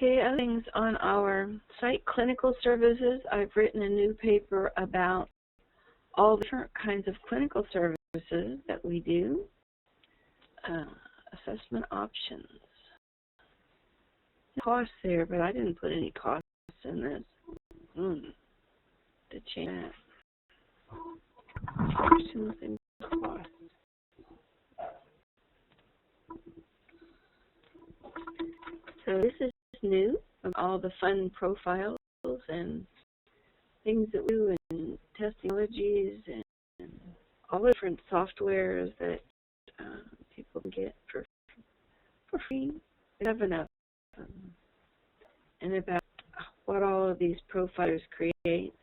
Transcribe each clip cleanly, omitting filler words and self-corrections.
Okay, other things on our site, clinical services. I've written a new paper about all the different kinds of clinical services that we do. Assessment options. Costs there, but I didn't put any costs in this. To change that. Options and costs. So this is new, all the fun profiles and things that we do and technologies and all the different softwares that people can get for free. We have enough. And about what all of these profilers create,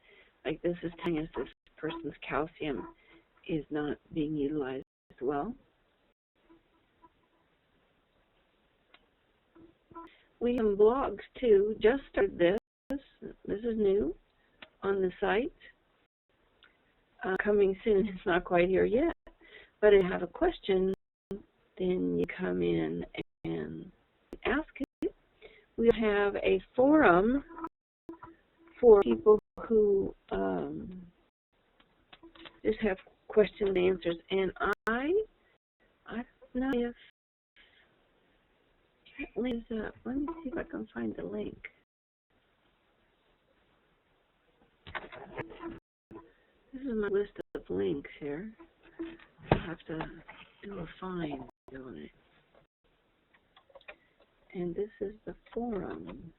like this is telling us this person's calcium is not being utilized well. We have blogs too. Just started this. This is new on the site. Coming soon. It's not quite here yet. But if you have a question, then you come in and ask it. We have a forum for people who just have questions and answers. And I don't know if that link is up. Let me see if I can find the link. This is my list of links here. I'll have to do a find on it. And this is the forum.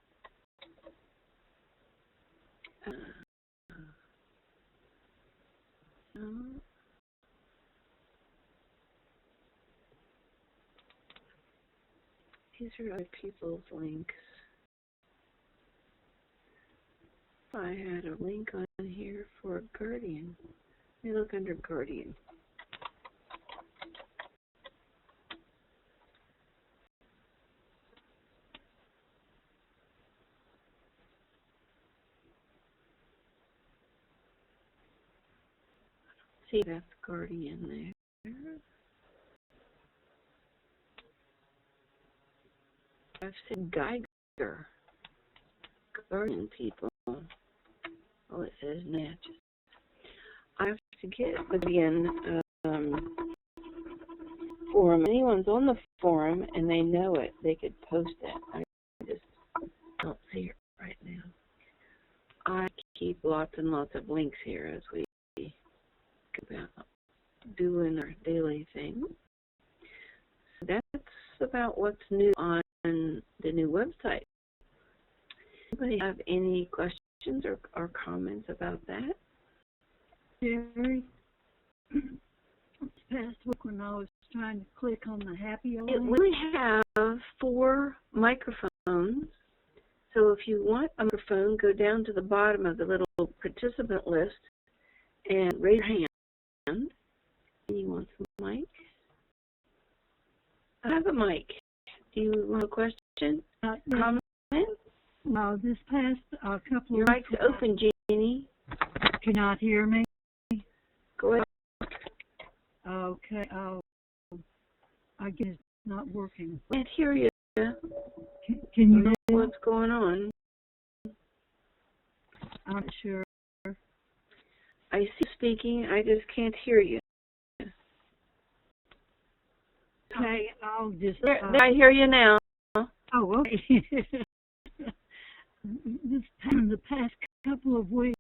These are other people's links. I had a link on here for Guardian. Let me look under Guardian. See, that's Guardian there. I've said Geiger. Guardian people. Oh, it says matches. I have to get Guardian forum. If anyone's on the forum and they know it, they could post it. I just don't see it right now. I keep lots and lots of links here as we about doing our daily thing. So that's about what's new on the new website. Anybody have any questions or comments about that? Jerry, this past week when I was trying to click on the happy hour, it really have 4 microphones. So if you want a microphone, go down to the bottom of the little participant list and raise your hand. And you want some mic? I have a mic. Do you want a question? Comment? No, this past couple Your of weeks. mic's open, Jeannie. Cannot hear me? Go ahead. Okay. I guess it's not working. Can't hear you. Can you know what's going on? I'm not sure. I see you speaking. I just can't hear you. Okay, I'll just... I hear you now. Oh, okay. The past couple of weeks,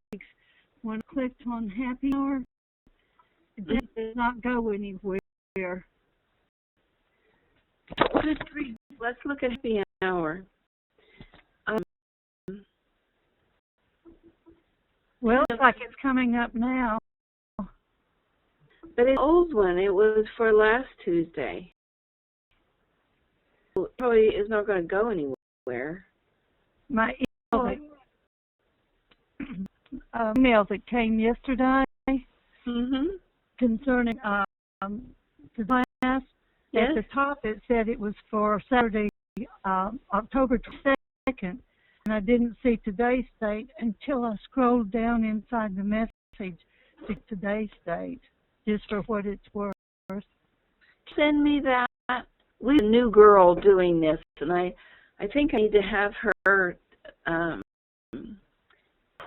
when I clicked on Happy Hour, it did not go anywhere. Let's look at Happy Hour. Well, it's like it's coming up now. But it's an old one. It was for last Tuesday. It probably is not going to go anywhere. My email that came yesterday concerning the class, yes. At the top it said it was for Saturday, October 22nd, and I didn't see today's date until I scrolled down inside the message to today's date, just for what it's worth. Send me that. We're a new girl doing this, and I I think I need to have her class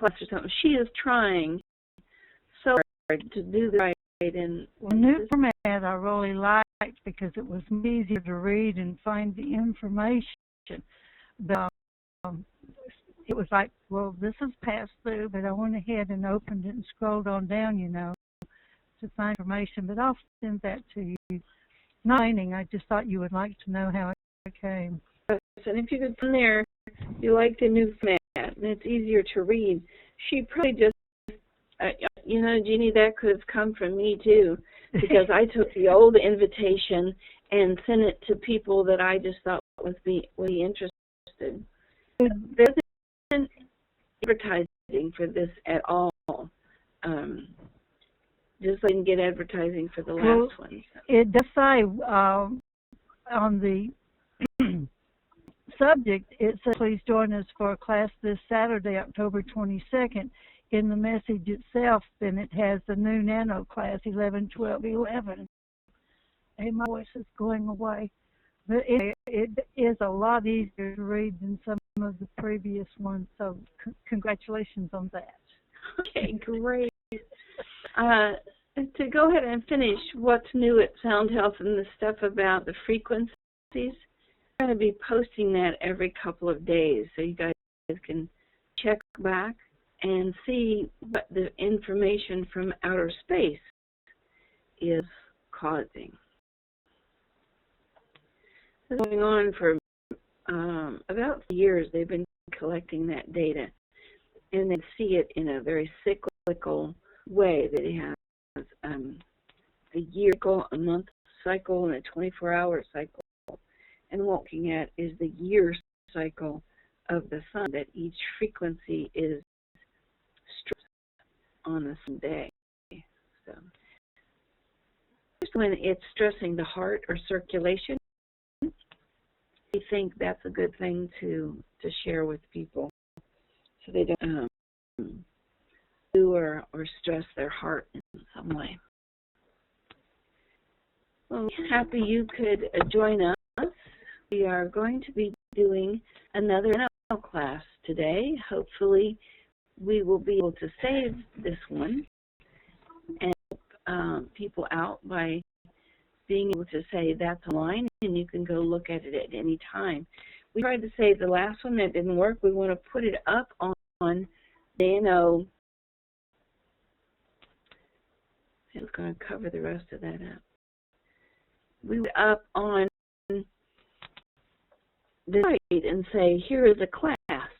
or something. She is trying so hard to do the right. And the new format I really liked because it was easier to read and find the information. But it was like, well, this is passed through, but I went ahead and opened it and scrolled on down, you know, to find information. But I'll send that to you. Not meaning, I just thought you would like to know how it came. And if you could from there, you like the new format, and it's easier to read. She probably just, you know, Jeannie, that could have come from me too, because I took the old invitation and sent it to people that I just thought would be interested. There isn't advertising for this at all. Just like I didn't get advertising for the last one. So. It does say on the subject, it says, please join us for a class this Saturday, October 22nd. In the message itself, then it has the new nano class, 11.12.11. And my voice is going away. But it is a lot easier to read than some of the previous ones, so congratulations on that. Okay, great. To go ahead and finish what's new at Sound Health and the stuff about the frequencies, I'm going to be posting that every couple of days so you guys can check back and see what the information from outer space is causing. This is going on for about 3 years. They've been collecting that data, and they see it in a very cyclical way that it has a year cycle, a month cycle, and a 24-hour cycle. And what we're looking at is the year cycle of the sun, that each frequency is stressed on the same day. So when it's stressing the heart or circulation, I think that's a good thing to share with people so they don't do or stress their heart in some way. Well, happy you could join us. We are going to be doing another nano class today. Hopefully we will be able to save this one and help people out by being able to say that's online, and you can go look at it at any time. We tried to save the last one that didn't work. We want to put it up on Nano. It's going to cover the rest of that up. We were up on the site and say, here is a class.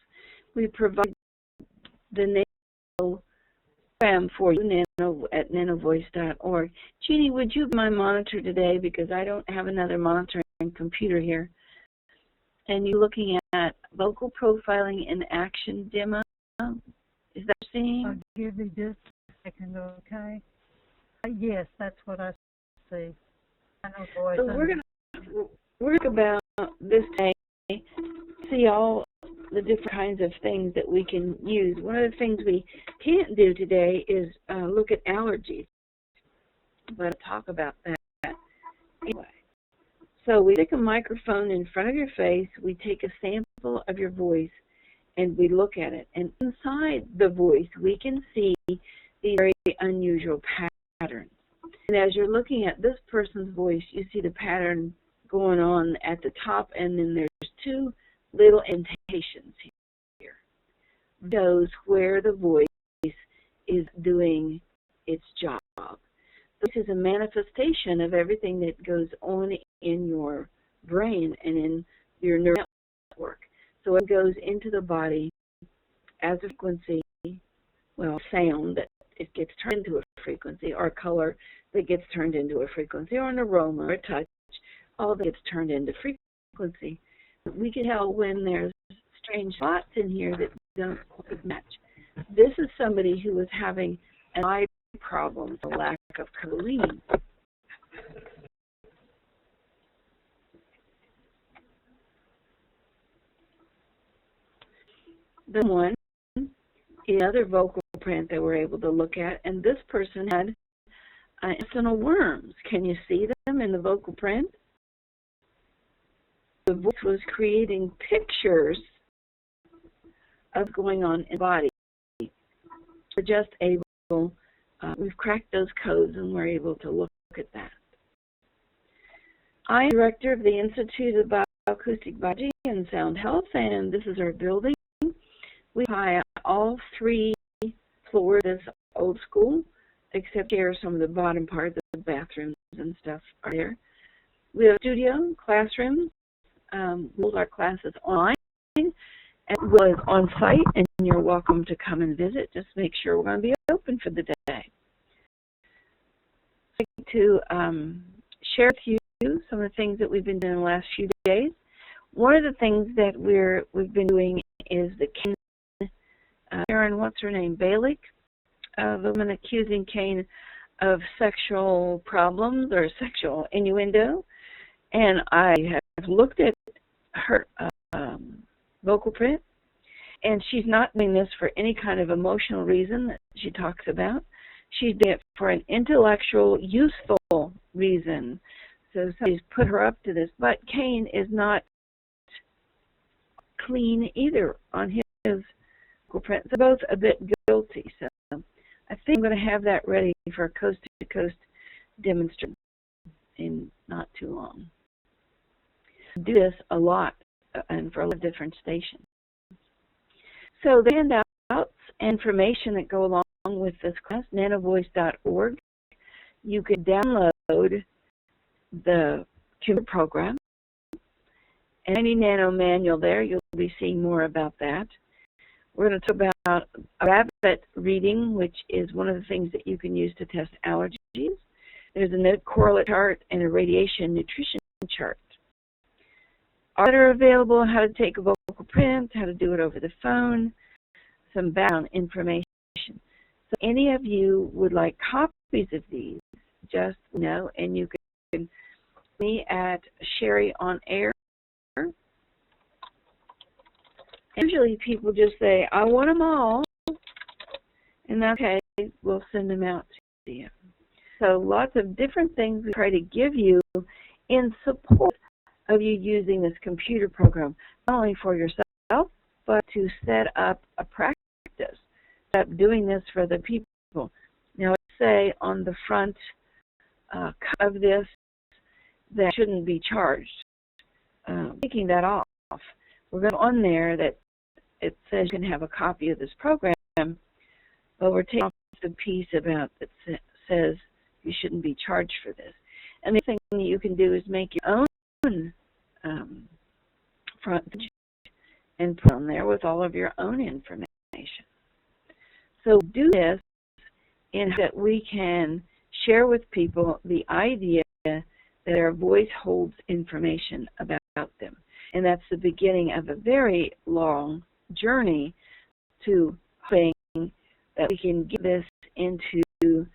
We provide the nano program for you, nano at nanovoice.org. Jeannie, would you be my monitor today, because I don't have another monitoring computer here. And you're looking at vocal profiling in action demo. Is that seeing? I'll give you just a second, okay? Yes, that's what I see. nanoVoice. So we're going to work about this day, see all the different kinds of things that we can use. One of the things we can't do today is look at allergies, but I'll talk about that anyway. So we take a microphone in front of your face, we take a sample of your voice, and we look at it. And inside the voice, we can see these very unusual patterns. And as you're looking at this person's voice, you see the pattern going on at the top, and then there's two little indentations here. Those where the voice is doing its job. This is a manifestation of everything that goes on in your brain and in your neural network. So it goes into the body as a frequency, well, sound that it gets turned into a frequency, or color that gets turned into a frequency, or an aroma, or a touch, all that gets turned into frequency. We can tell when there's strange spots in here that don't quite match. This is somebody who is having an eye problem, a lack of choline. The one is another vocal print that we're able to look at, and this person had intestinal worms. Can you see them in the vocal print? The voice was creating pictures of going on in the body. We're just able, we've cracked those codes and we're able to look at that. I'm director of the Institute of Bioacoustic Biology and Sound Health, and this is our building. We occupy all 3 floors as old school, except here some of the bottom part, the bathrooms and stuff are there. We have a studio, classrooms. We hold our classes online as well as on site, and you're welcome to come and visit. Just make sure we're going to be open for the day. I'd like to share with you some of the things that we've been doing the last few days. One of the things that we've been doing is the Cain, Karen, what's her name, Balick, the woman accusing Cain of sexual problems or sexual innuendo. And I have looked at her vocal print, and she's not doing this for any kind of emotional reason that she talks about. She's doing it for an intellectual, useful reason. So somebody's put her up to this. But Cain is not clean either on his vocal print. They're both a bit guilty. So I think I'm going to have that ready for a coast-to-coast demonstration in not too long. I do this a lot and for a lot of different stations. So the handouts and information that go along with this class, nanovoice.org, you can download the computer program. And any nano manual there, you'll be seeing more about that. We're going to talk about rabbit reading, which is one of the things that you can use to test allergies. There's a node correlate chart and a radiation nutrition chart. That are available, how to take a vocal print, how to do it over the phone, some background information. So any of you would like copies of these, just know, and you can me at Sherry on Air. Usually people just say, I want them all, and that's okay, we'll send them out to you. So lots of different things we try to give you in support of you using this computer program, not only for yourself, but to set up a practice, set up doing this for the people. Now, let's say on the front of this that shouldn't be charged. Taking that off. We're going to on there that it says you can have a copy of this program, but we're taking off the piece about that says you shouldn't be charged for this. And the thing that you can do is make your own front page and put on there with all of your own information. So do this in that we can share with people the idea that our voice holds information about them. And that's the beginning of a very long journey to hoping that we can get this into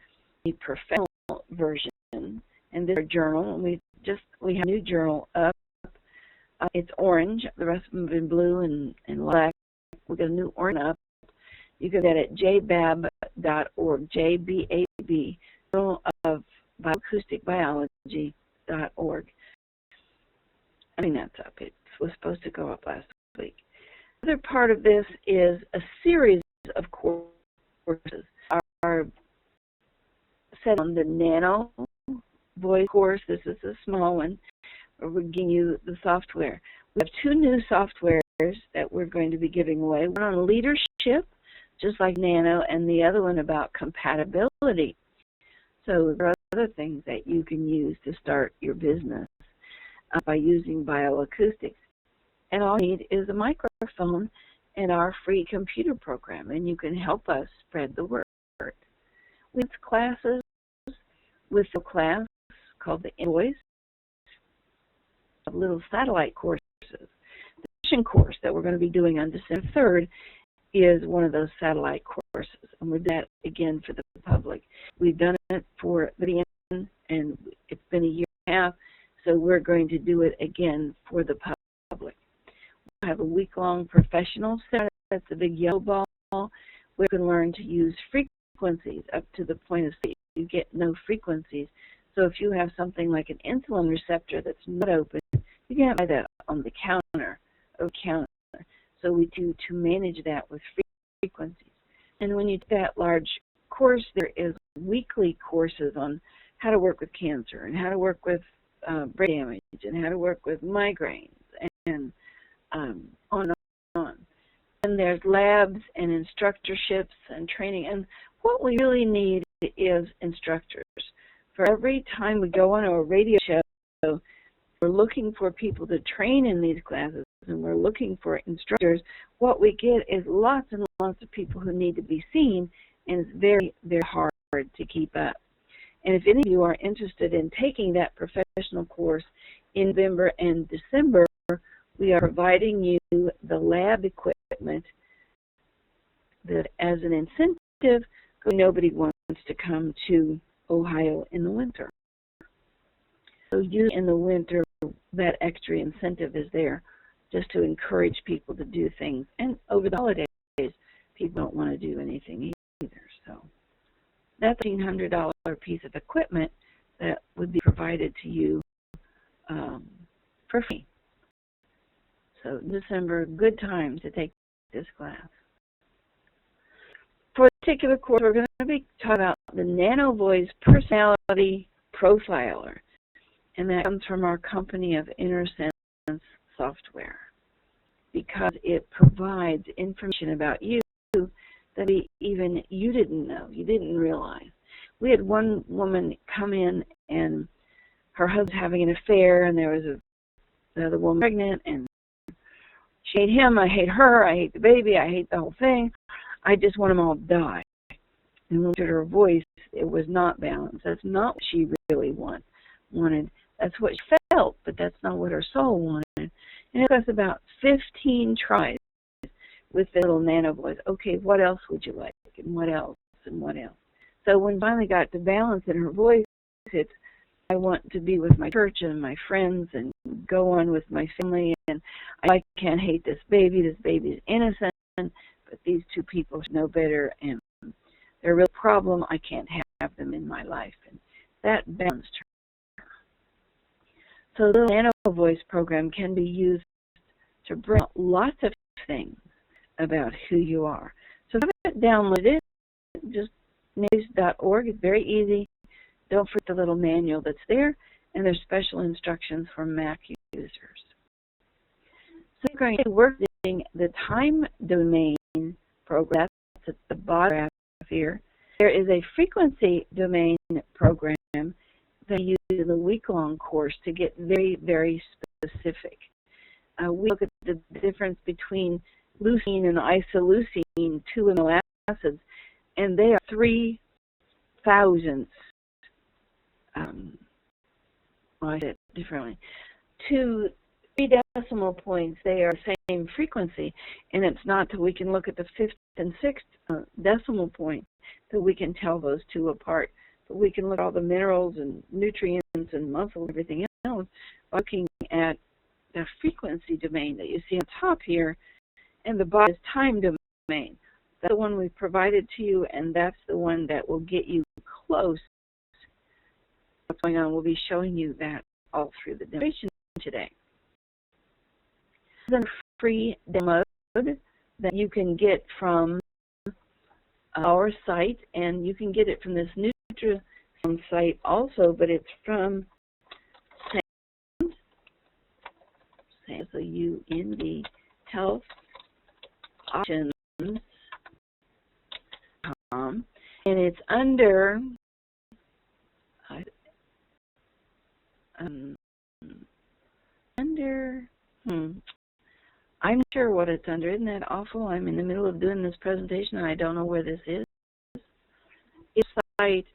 a professional version. And this is our journal, and we have a new journal up. It's orange. The rest of them have been blue and black. We've got a new orange up. You can get it at jbab.org, J-B-A-B, Journal of Bioacoustic Biology.org. I mean, that's up. It was supposed to go up last week. The other part of this is a series of courses. Our set on the nanoVoice course. This is a small one, where we're giving you the software. We have 2 new softwares that we're going to be giving away. One on leadership, just like Nano, and the other one about compatibility. So there are other things that you can use to start your business by using bioacoustics. And all you need is a microphone and our free computer program, and you can help us spread the word. We have classes with a class called the nanoVoice, little satellite courses. The mission course that we're going to be doing on December 3rd is one of those satellite courses, and we'll do that again for the public. We've done it for the end, and it's been a year and a half, so we're going to do it again for the public. We'll have a week-long professional set. That's a big yellow ball. We can learn to use frequencies up to the point of sleep. You get no frequencies. So if you have something like an insulin receptor that's not open, you can't buy that on the counter, So we do to manage that with frequencies. And when you do that large course, there is weekly courses on how to work with cancer and how to work with brain damage and how to work with migraines and on and on. And there's labs and instructorships and training. And what we really need is instructors. For every time we go on a radio show, we're looking for people to train in these classes, and we're looking for instructors. What we get is lots and lots of people who need to be seen, and it's very, very hard to keep up. And if any of you are interested in taking that professional course in November and December, we are providing you the lab equipment that, as an incentive, nobody wants to come to Ohio in the winter. So usually in the winter, that extra incentive is there just to encourage people to do things. And over the holidays, people don't want to do anything either. So that's a $1,500 piece of equipment that would be provided to you for free. So December, good time to take this class. For this particular course, we're going to be talking about the nanoVoice Personality Profiler. And that comes from our company of Inner Sense software, because it provides information about you that even you didn't know, you didn't realize. We had one woman come in, and her husband was having an affair, and there was another woman pregnant, and she hate him, I hate her, I hate the baby, I hate the whole thing. I just want them all to die. And when we looked at her voice, it was not balanced. That's not what she really wanted. That's what she felt, but that's not what her soul wanted. And it took us about 15 tries with the little nanoVoice. Okay, what else would you like? And what else? And what else? So when we finally got to balance in her voice, it's, I want to be with my church and my friends and go on with my family. And I can't hate this baby. This baby is innocent, but these two people know better, and they're a real problem. I can't have them in my life. And that balanced her. So the nanoVoice program can be used to bring out lots of things about who you are. So if you haven't downloaded it, just nanoVoice.org. It's very easy. Don't forget the little manual that's there, and there's special instructions for Mac users. So we're going to work the time domain program. That's at the bottom graph here. There is a frequency domain program that you use in the week-long course to get very, very specific. We look at the difference between leucine and isoleucine, 2 amino acids, and they are 3,000. I said it differently. 3 decimal points, they are the same frequency, and it's not till we can look at the 5th and 6th decimal point that we can tell those two apart. But we can look at all the minerals and nutrients and muscle and everything else by looking at the frequency domain that you see on top here, and the bottom is time domain. That's the one we provided to you, and that's the one that will get you close to what's going on. We'll be showing you that all through the demonstration today. This is a free download that you can get from our site, and you can get it from this Nutrisound site also, but it's from SAND, Health Options, and it's under I'm not sure what it's under. Isn't that awful? I'm in the middle of doing this presentation and I don't know where this is. It's site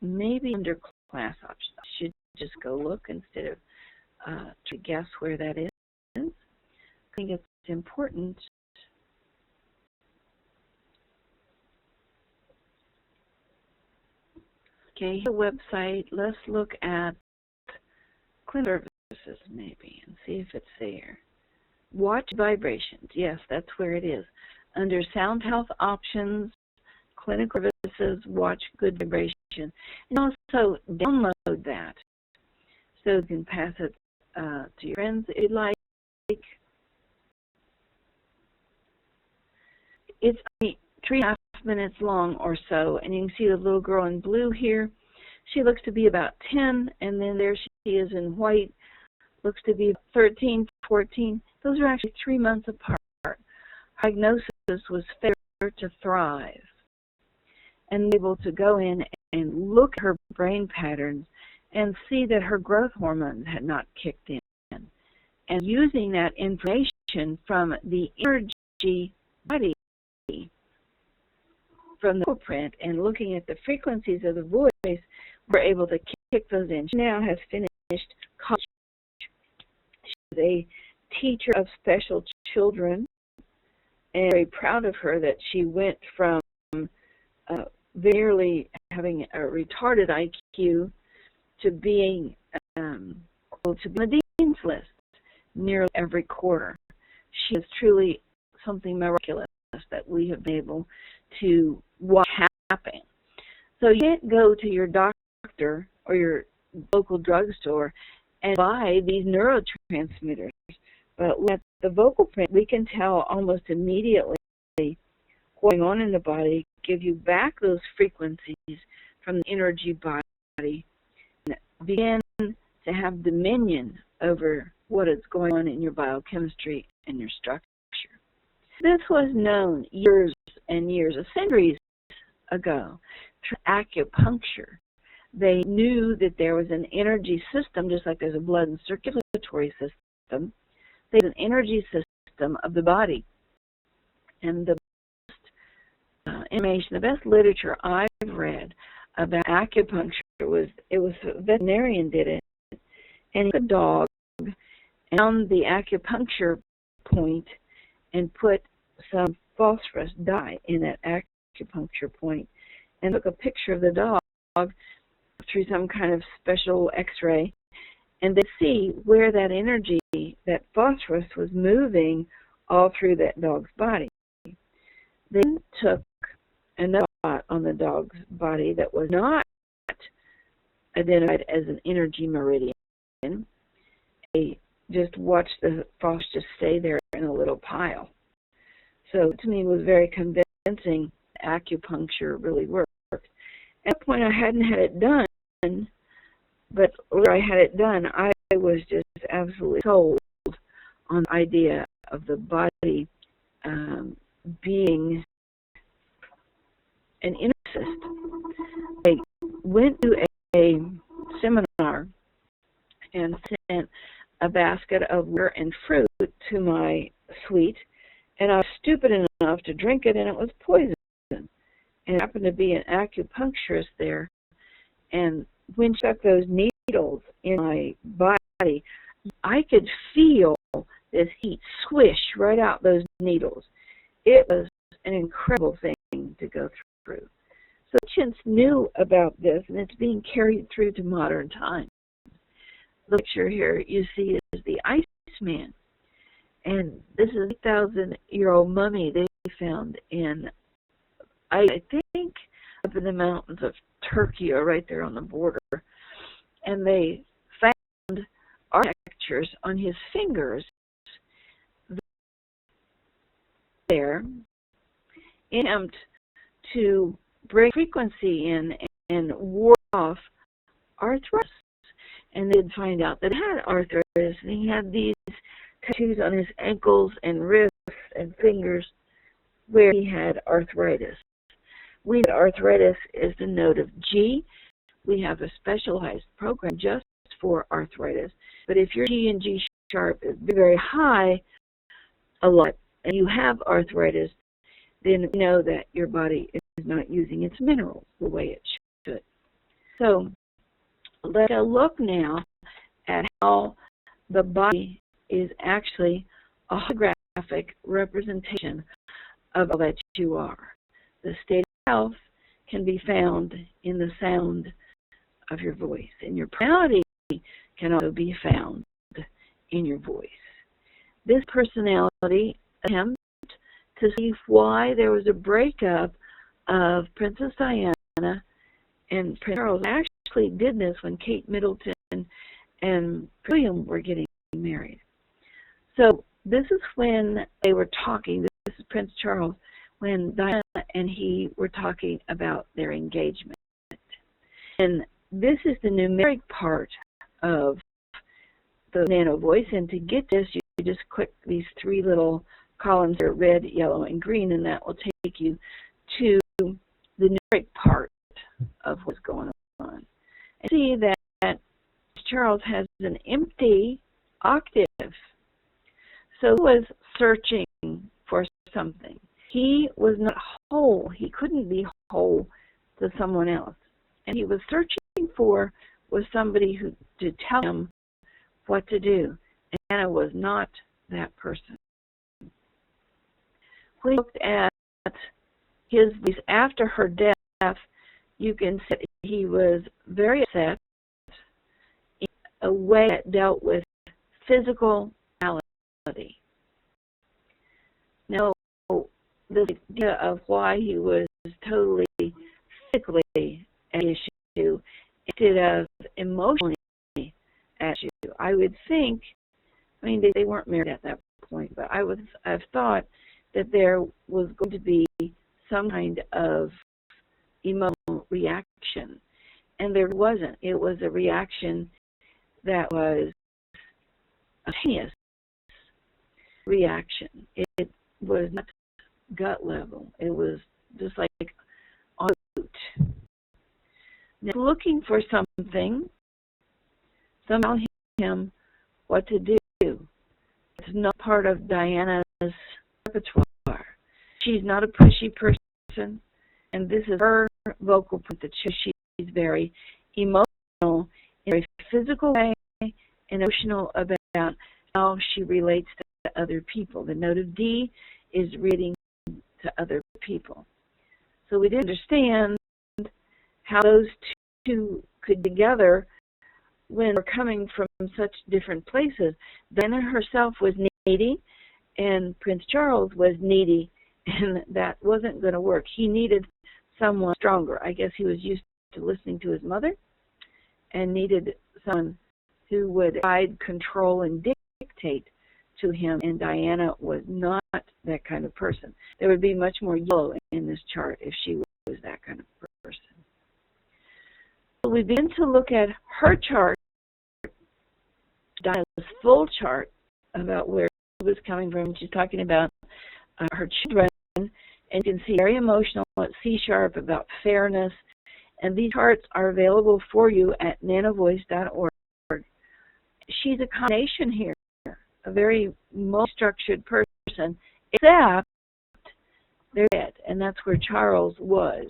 maybe under class options. I should just go look instead of to guess where that is. I think it's important. Okay, the website. Let's look at clinical services maybe and see if it's there. Watch vibrations. Yes, that's where it is. Under Sound Health Options, Clinical Services, Watch Good Vibration. And also download that so you can pass it to your friends if you'd like, it's 3.5 minutes long or so, and you can see the little girl in blue here. She looks to be about 10, and then there she is in white, looks to be 13, 14. Those are actually 3 months apart. Her diagnosis was failure to thrive, and able to go in and look at her brain patterns and see that her growth hormones had not kicked in. And using that information from the energy body, from the print, and looking at the frequencies of the voice, we're able to kick those in. She now has finished college. She's a teacher of special children, and I'm very proud of her that she went from barely having a retarded IQ to being on the dean's list nearly every quarter. She is truly something miraculous that we have been able to watch happen. So you can't go to your doctor or your local drugstore and buy these neurotransmitters, but with the vocal print, we can tell almost immediately what's going on in the body, give you back those frequencies from the energy body, and begin to have dominion over what is going on in your biochemistry and your structure. This was known years and years, centuries ago, through acupuncture. They knew that there was an energy system, just like there's a blood and circulatory system. There's an energy system of the body. And the best information, the best literature I've read about acupuncture was a veterinarian did it, and he took a dog and found the acupuncture point and put some phosphorus dye in that acupuncture point and took a picture of the dog through some kind of special x-ray, and they see where that energy, that phosphorus, was moving all through that dog's body. They took another spot on the dog's body that was not identified as an energy meridian. They just watched the phosphorus just stay there in a little pile. So to me it was very convincing acupuncture really worked. At that point I hadn't had it done, but when I had it done, I was just absolutely sold on the idea of the body being an inner system. I went to a seminar and sent a basket of water and fruit to my suite, and I was stupid enough to drink it, and it was poison. And it happened to be an acupuncturist there, and when she stuck those needles in my body, I could feel this heat swish right out those needles. It was an incredible thing to go through. So ancients knew about this, and it's being carried through to modern times. The picture here you see is the Iceman, and this is a 8,000-year-old mummy they found in, I think, up in the mountains of Turkey or right there on the border, and they found architectures on his fingers there in an attempt to bring frequency in and ward off arthritis. And they'd find out that he had arthritis, and he had these tattoos on his ankles and wrists and fingers where he had arthritis. We had arthritis is the note of G. We have a specialized program just for arthritis. But if your G and G sharp is very high a lot, and you have arthritis, then you know that your body is not using its minerals the way it should. So let's look now at how the body is actually a holographic representation of all that you are. The state of health can be found in the sound of your voice, and your personality can also be found in your voice. This personality attempt to see why there was a breakup of Princess Diana and Prince Charles. I actually did this when Kate Middleton and William were getting married. So this is when they were talking. This is Prince Charles, when Diana and he were talking about their engagement. And this is the numeric part of the nanoVoice, and to get this, you just click these three little columns that are red, yellow, and green, and that will take you to the numeric part of what's going on. And see that Charles has an empty octave. So he was searching for something. He was not whole. He couldn't be whole to someone else. And he was searching for was somebody who to tell him what to do. And Anna was not that person. When we looked at his after her death, you can see he was very upset in a way that dealt with physical malady. Now, the idea of why he was totally physically at issue instead of emotionally at issue. I would think, I mean, they weren't married at that point, but I've thought that there was going to be some kind of emotional reaction, and there wasn't. It was a reaction that was a spontaneous reaction. It was not gut level. It was just like on root. Now, looking for something, telling him what to do. It's not part of Diana's repertoire. She's not a pushy person, and this is her vocal point that she's very emotional in a very physical way and emotional about how she relates to other people. The note of D is relating to other people. So we didn't understand how those two could together when we're coming from such different places. Diana herself was needy, and Prince Charles was needy, and that wasn't going to work. He needed someone stronger. I guess he was used to listening to his mother and needed someone who would guide, control, and dictate to him, and Diana was not that kind of person. There would be much more yellow in this chart if she was that kind of person. So we begin to look at her chart, Diana's full chart, about where she was coming from. She's talking about her children, and you can see very emotional at C#, about fairness, and these charts are available for you at nanovoice.org. She's a combination here, a very multi-structured person, except they're dead, and that's where Charles was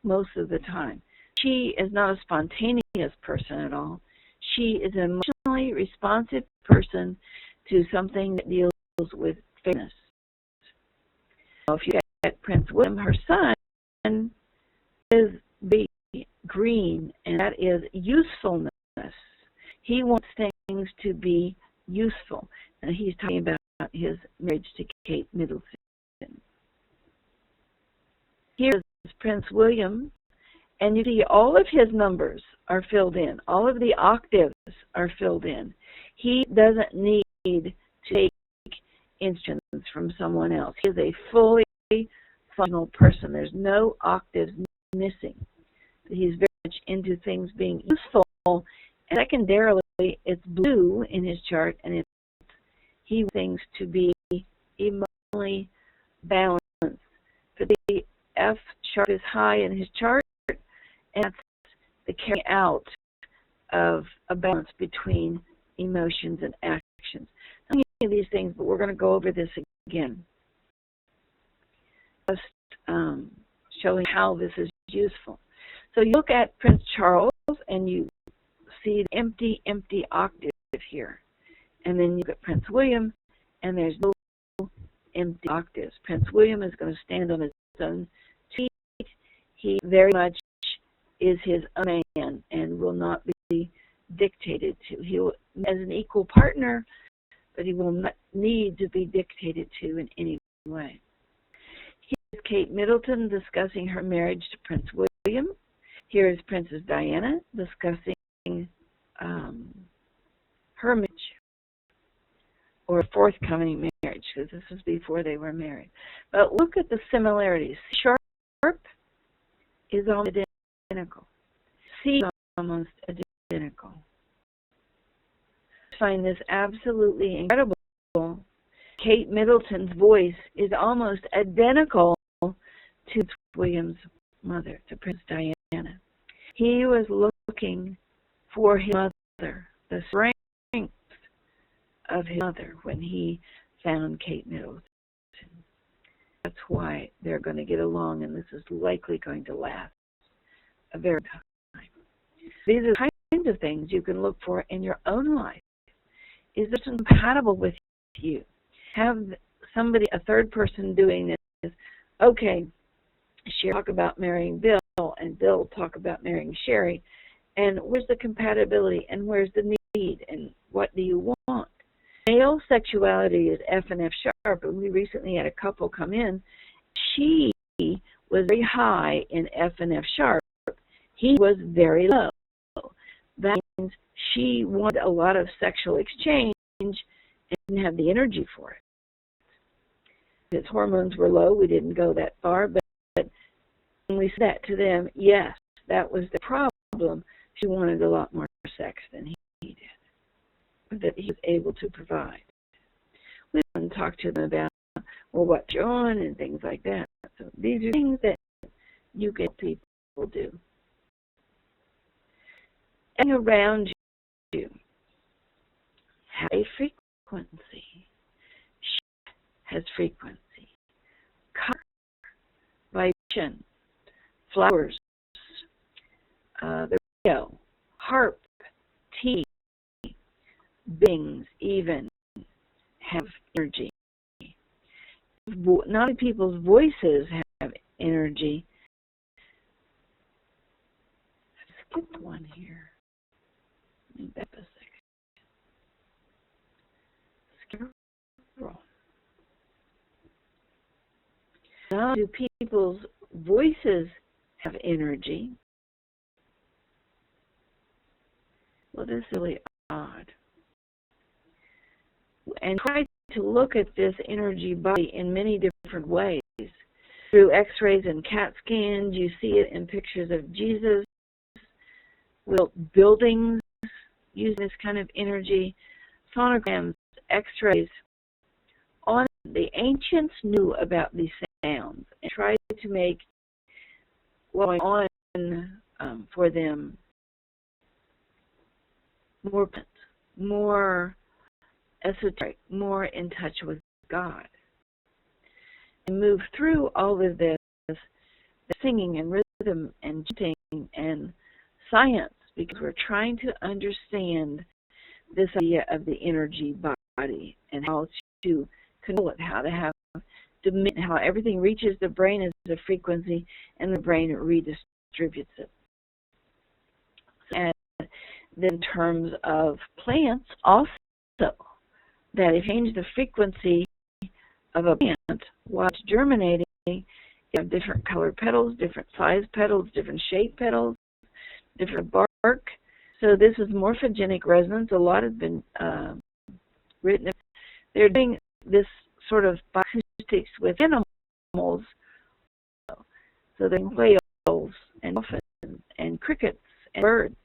most of the time. She is not a spontaneous person at all. She is an emotionally responsive person to something that deals with fairness. Now, if you look at Prince William, her son is the green, and that is usefulness. He wants things to be useful, and he's talking about his marriage to Kate Middleton. Here is Prince William, and you see all of his numbers are filled in. All of the octaves are filled in. He doesn't need to take instruments from someone else. He is a fully functional person. There's no octaves missing. He's very much into things being useful. And secondarily, it's blue in his chart, and he wants things to be emotionally balanced. But the F sharp is high in his chart, and that's the carrying out of a balance between emotions and actions. So many of these things, but we're going to go over this again. Just showing how this is useful. So you look at Prince Charles, and you see the empty octave here. And then you look at Prince William, and there's no empty octaves. Prince William is going to stand on his own feet. He very much is his own man and will not be dictated to. He will, as an equal partner, but he will not need to be dictated to in any way. Here's Kate Middleton discussing her marriage to Prince William. Here is Princess Diana discussing her marriage. or forthcoming marriage, because this was before they were married. But look at the similarities. Sharp is almost identical. C is almost identical. I find this absolutely incredible. Kate Middleton's voice is almost identical to William's mother, to Princess Diana. He was looking for his mother, the strength of his mother, when he found Kate Middleton. That's why they're going to get along, and this is likely going to last a very long time. These are the kinds of things you can look for in your own life. Is this compatible with you? Have somebody, a third person, doing this. Okay, Sherry talk about marrying Bill, and Bill talk about marrying Sherry. And where's the compatibility, and where's the need, and what do you want? Male sexuality is F and F sharp, and we recently had a couple come in. She was very high in F and F sharp. He was very low. That means she wanted a lot of sexual exchange and didn't have the energy for it. His hormones were low. We didn't go that far, but when we said that to them, yes, that was the problem. She wanted a lot more sex than he did, that he was able to provide. We didn't talk to them about, well, what you're on and things like that. So these are things that you get people do. And around you have a frequency. Has frequency. Color, vibration, flowers, the radio, harp, tea, beings even have energy. Not only people's voices have energy. I skipped one here. Back a second. Now, do people's voices have energy? Well, this is really odd. And try to look at this energy body in many different ways. Through x-rays and CAT scans, you see it in pictures of Jesus. We built buildings using this kind of energy, sonograms, x-rays. The ancients knew about these sounds and tried to make what was going on for them more esoteric, more in touch with God. And move through all of this singing and rhythm and chanting and science, because we're trying to understand this idea of the energy body and how to control it, how to have, how everything reaches the brain as a frequency and the brain redistributes it. And then in terms of plants also, that if you change the frequency of a plant while it's germinating, you have different colored petals, different size petals, different shape petals, different bark. So this is morphogenic resonance. A lot has been written. They're doing this sort of bioacoustics with animals. So they're whales and dolphins and crickets and birds.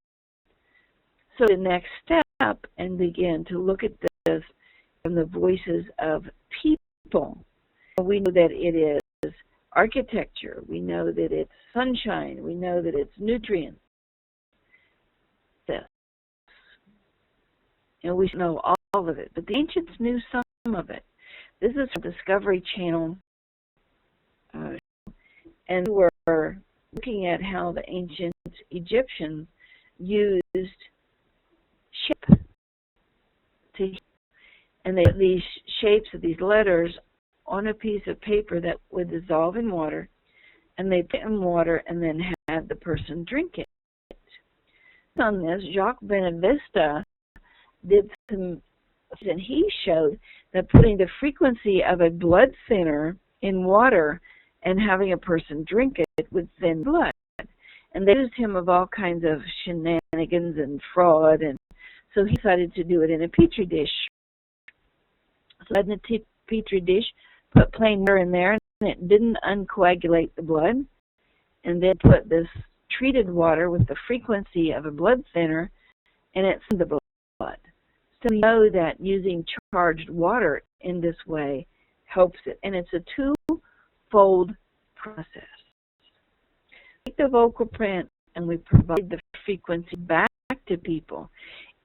So the next step, and begin to look at this from the voices of people. We know that it is architecture. We know that it's sunshine. We know that it's nutrients. This. And we know all of it. But the ancients knew some of it. This is from Discovery Channel. And we're looking at how the ancient Egyptians used shape to, and they had these shapes of these letters on a piece of paper that would dissolve in water, and they put it in water and then had the person drink it. On this, Jacques Benavista did some, and he showed that putting the frequency of a blood thinner in water and having a person drink it would thin blood. And they accused him of all kinds of shenanigans and fraud, and so he decided to do it in a petri dish. So in the petri dish, put plain water in there, and it didn't uncoagulate the blood, and then put this treated water with the frequency of a blood thinner, and it's in the blood. So we know that using charged water in this way helps it, and it's a two-fold process. We take the vocal print and we provide the frequency back to people,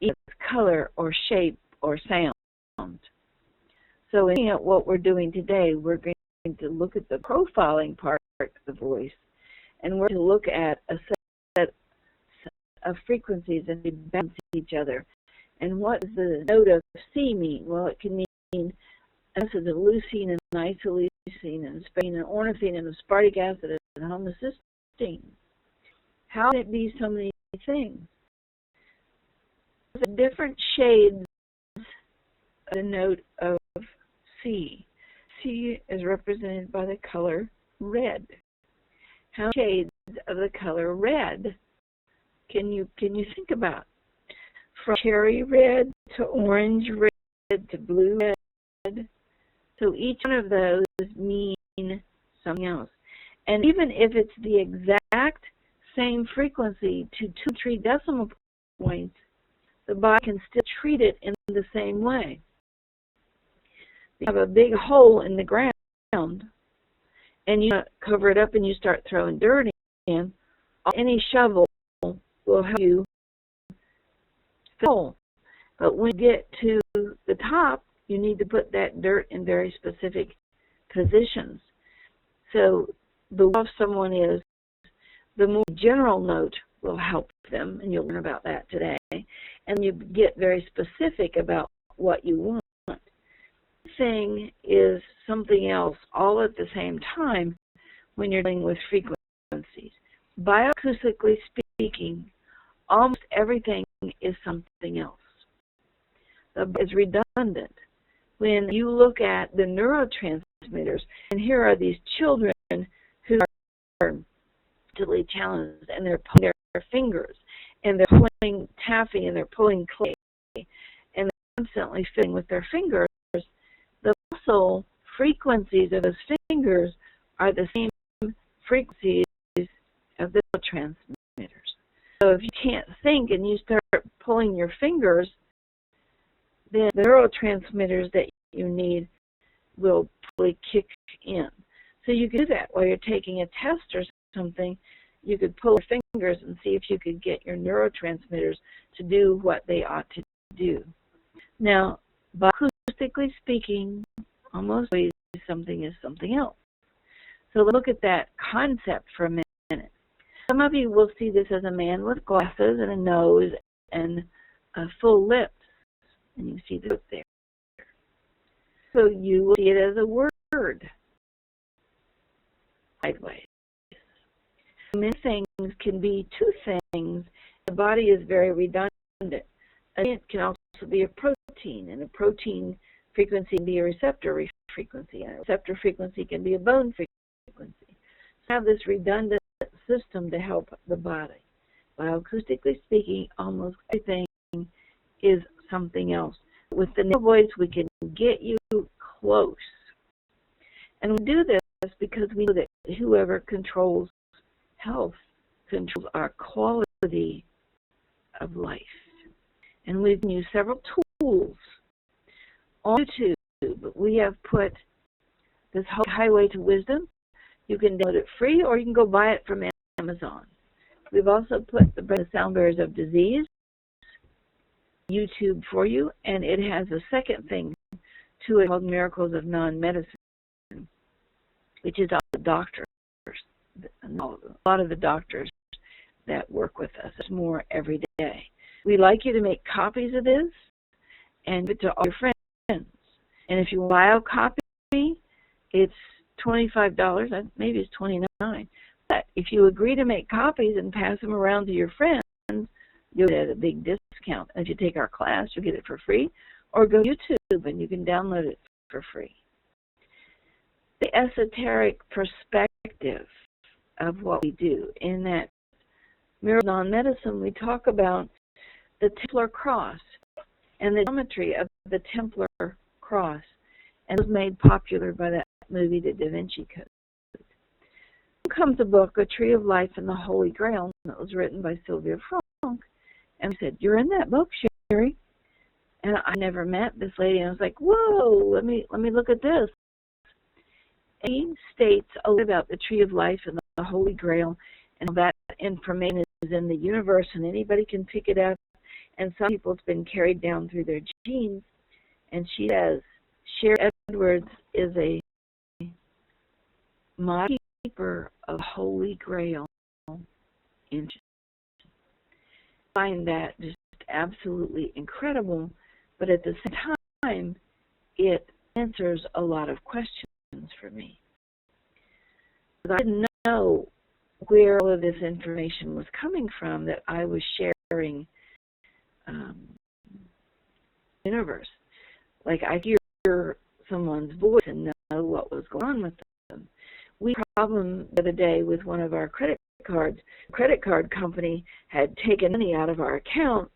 either color or shape or sound. So in looking at what we're doing today, we're going to look at the profiling part of the voice, and we're going to look at a set of frequencies and they balance each other. And what does the note of C mean? Well, it can mean acids of leucine and isoleucine and aspartame and ornithine and aspartic acid and homocysteine. How can it be so many things? The different shades of the note of C. C is represented by the color red. How many shades of the color red can you think about? From cherry red to orange red to blue red. So each one of those mean something else. And even if it's the exact same frequency to 2 or 3 decimal points, the body can still treat it in the same way. You have a big hole in the ground, and you cover it up and you start throwing dirt in, any shovel will help you fill. But when you get to the top, you need to put that dirt in very specific positions. So the more someone is, the more general note will help them, and you'll learn about that today. And you get very specific about what you want. Thing is something else all at the same time when you're dealing with frequencies. Bioacoustically speaking, almost everything is something else. It's redundant. When you look at the neurotransmitters, and here are these children who are mentally challenged, and they're pulling their fingers, and they're pulling taffy, and they're pulling clay, and they're constantly fiddling with their fingers. The muscle frequencies of those fingers are the same frequencies of the neurotransmitters. So if you can't think and you start pulling your fingers, then the neurotransmitters that you need will probably kick in. So you can do that while you're taking a test or something. You could pull your fingers and see if you could get your neurotransmitters to do what they ought to do. Now, bioacoustically speaking, almost always something is something else. So look at that concept for a minute. Some of you will see this as a man with glasses and a nose and full lips. And you see this there. So you will see it as a word. Sideways. Many things can be 2 things. The body is very redundant. It can also be a protein, and a protein frequency can be a receptor frequency, and a receptor frequency can be a bone frequency. So have this redundant system to help the body. Bioacoustically speaking, almost everything is something else. With the nanoVoice, we can get you close. And we do this because we know that whoever controls health controls our quality of life. And we've used several tools on YouTube. We have put this Highway to Wisdom. You can download it free, or you can go buy it from Amazon. We've also put the Sound Barriers of Disease YouTube for you, and it has a second thing to it called Miracles of Non-Medicine, which is all the doctors, a lot of the doctors that work with us. It's more every day. We'd like you to make copies of this and give it to all your friends. And if you buy a copy, it's $25, maybe it's $29. But if you agree to make copies and pass them around to your friends, you'll get a big discount. And if you take our class, you'll get it for free. Or go to YouTube and you can download it for free. The esoteric perspective of what we do. In that Mirror Non-Medicine, we talk about the Templar cross and the geometry of the Templar cross and was made popular by that movie, The Da Vinci Code. Then comes a book, A Tree of Life and the Holy Grail, that was written by Sylvia Frank. And I said, "You're in that book, Sherry?" And I never met this lady, and I was like, "Whoa, let me look at this." He states a little about the Tree of Life and the Holy Grail, and that information is in the universe, and anybody can pick it up. And some people, it's been carried down through their genes. And she says, Sherry Edwards is a model keeper of Holy Grail. I find that just absolutely incredible, but at the same time, it answers a lot of questions for me. I didn't know where all of this information was coming from that I was sharing universe. Like, I hear someone's voice and know what was going on with them. We had a problem the other day with one of our credit cards. The credit card company had taken money out of our account,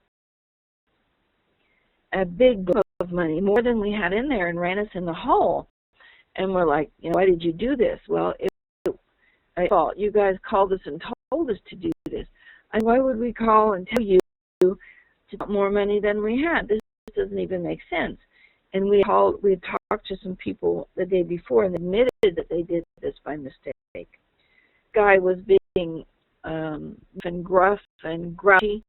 a big block of money, more than we had in there, and ran us in the hole. And we're like, why did you do this? Well, it's my fault. You guys called us and told us to do this. And why would we call and tell you to get more money than we had? This doesn't even make sense. And we had talked to some people the day before and admitted that they did this by mistake. Guy was being and gruff and grouchy,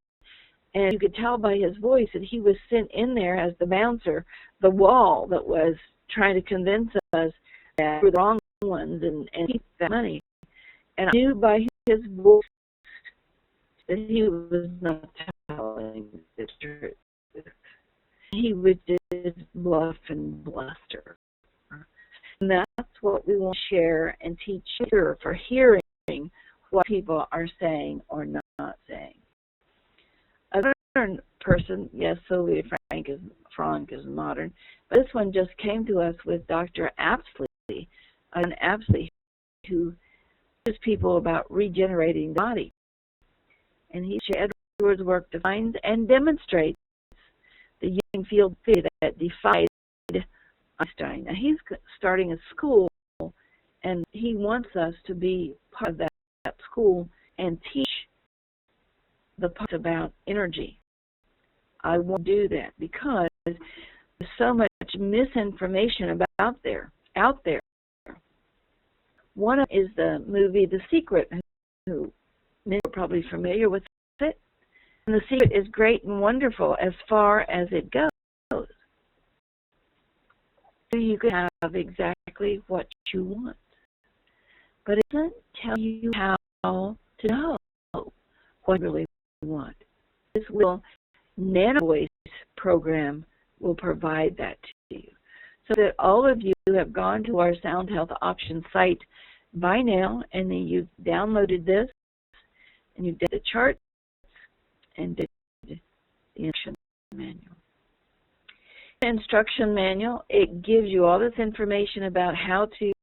and you could tell by his voice that he was sent in there as the bouncer, the wall that was trying to convince us that we were the wrong ones and keep that money. And I knew by his voice that he was not telling the truth. He would just bluff and bluster. And that's what we want to share and teach here for hearing what people are saying or not saying. A modern person, yes, Sylvia Frank is modern, but this one just came to us with Dr. Apsley, who teaches people about regenerating the body. And he shared Edwards' work defines and demonstrates the Young field theory that defied Einstein. Now, he's starting a school, and he wants us to be part of that school and teach the parts about energy. I won't do that because there's so much misinformation out there. One of them is the movie The Secret, who many are probably familiar with it. And The Secret is great and wonderful as far as it goes. So you can have exactly what you want. But it doesn't tell you how to know what you really want. This nanoVoice program will provide that to you. So that all of you have gone to our Sound Health Options site by now, and then you've downloaded this, and you've done the charts, and did the instruction manual. The instruction manual, it gives you all this information about how to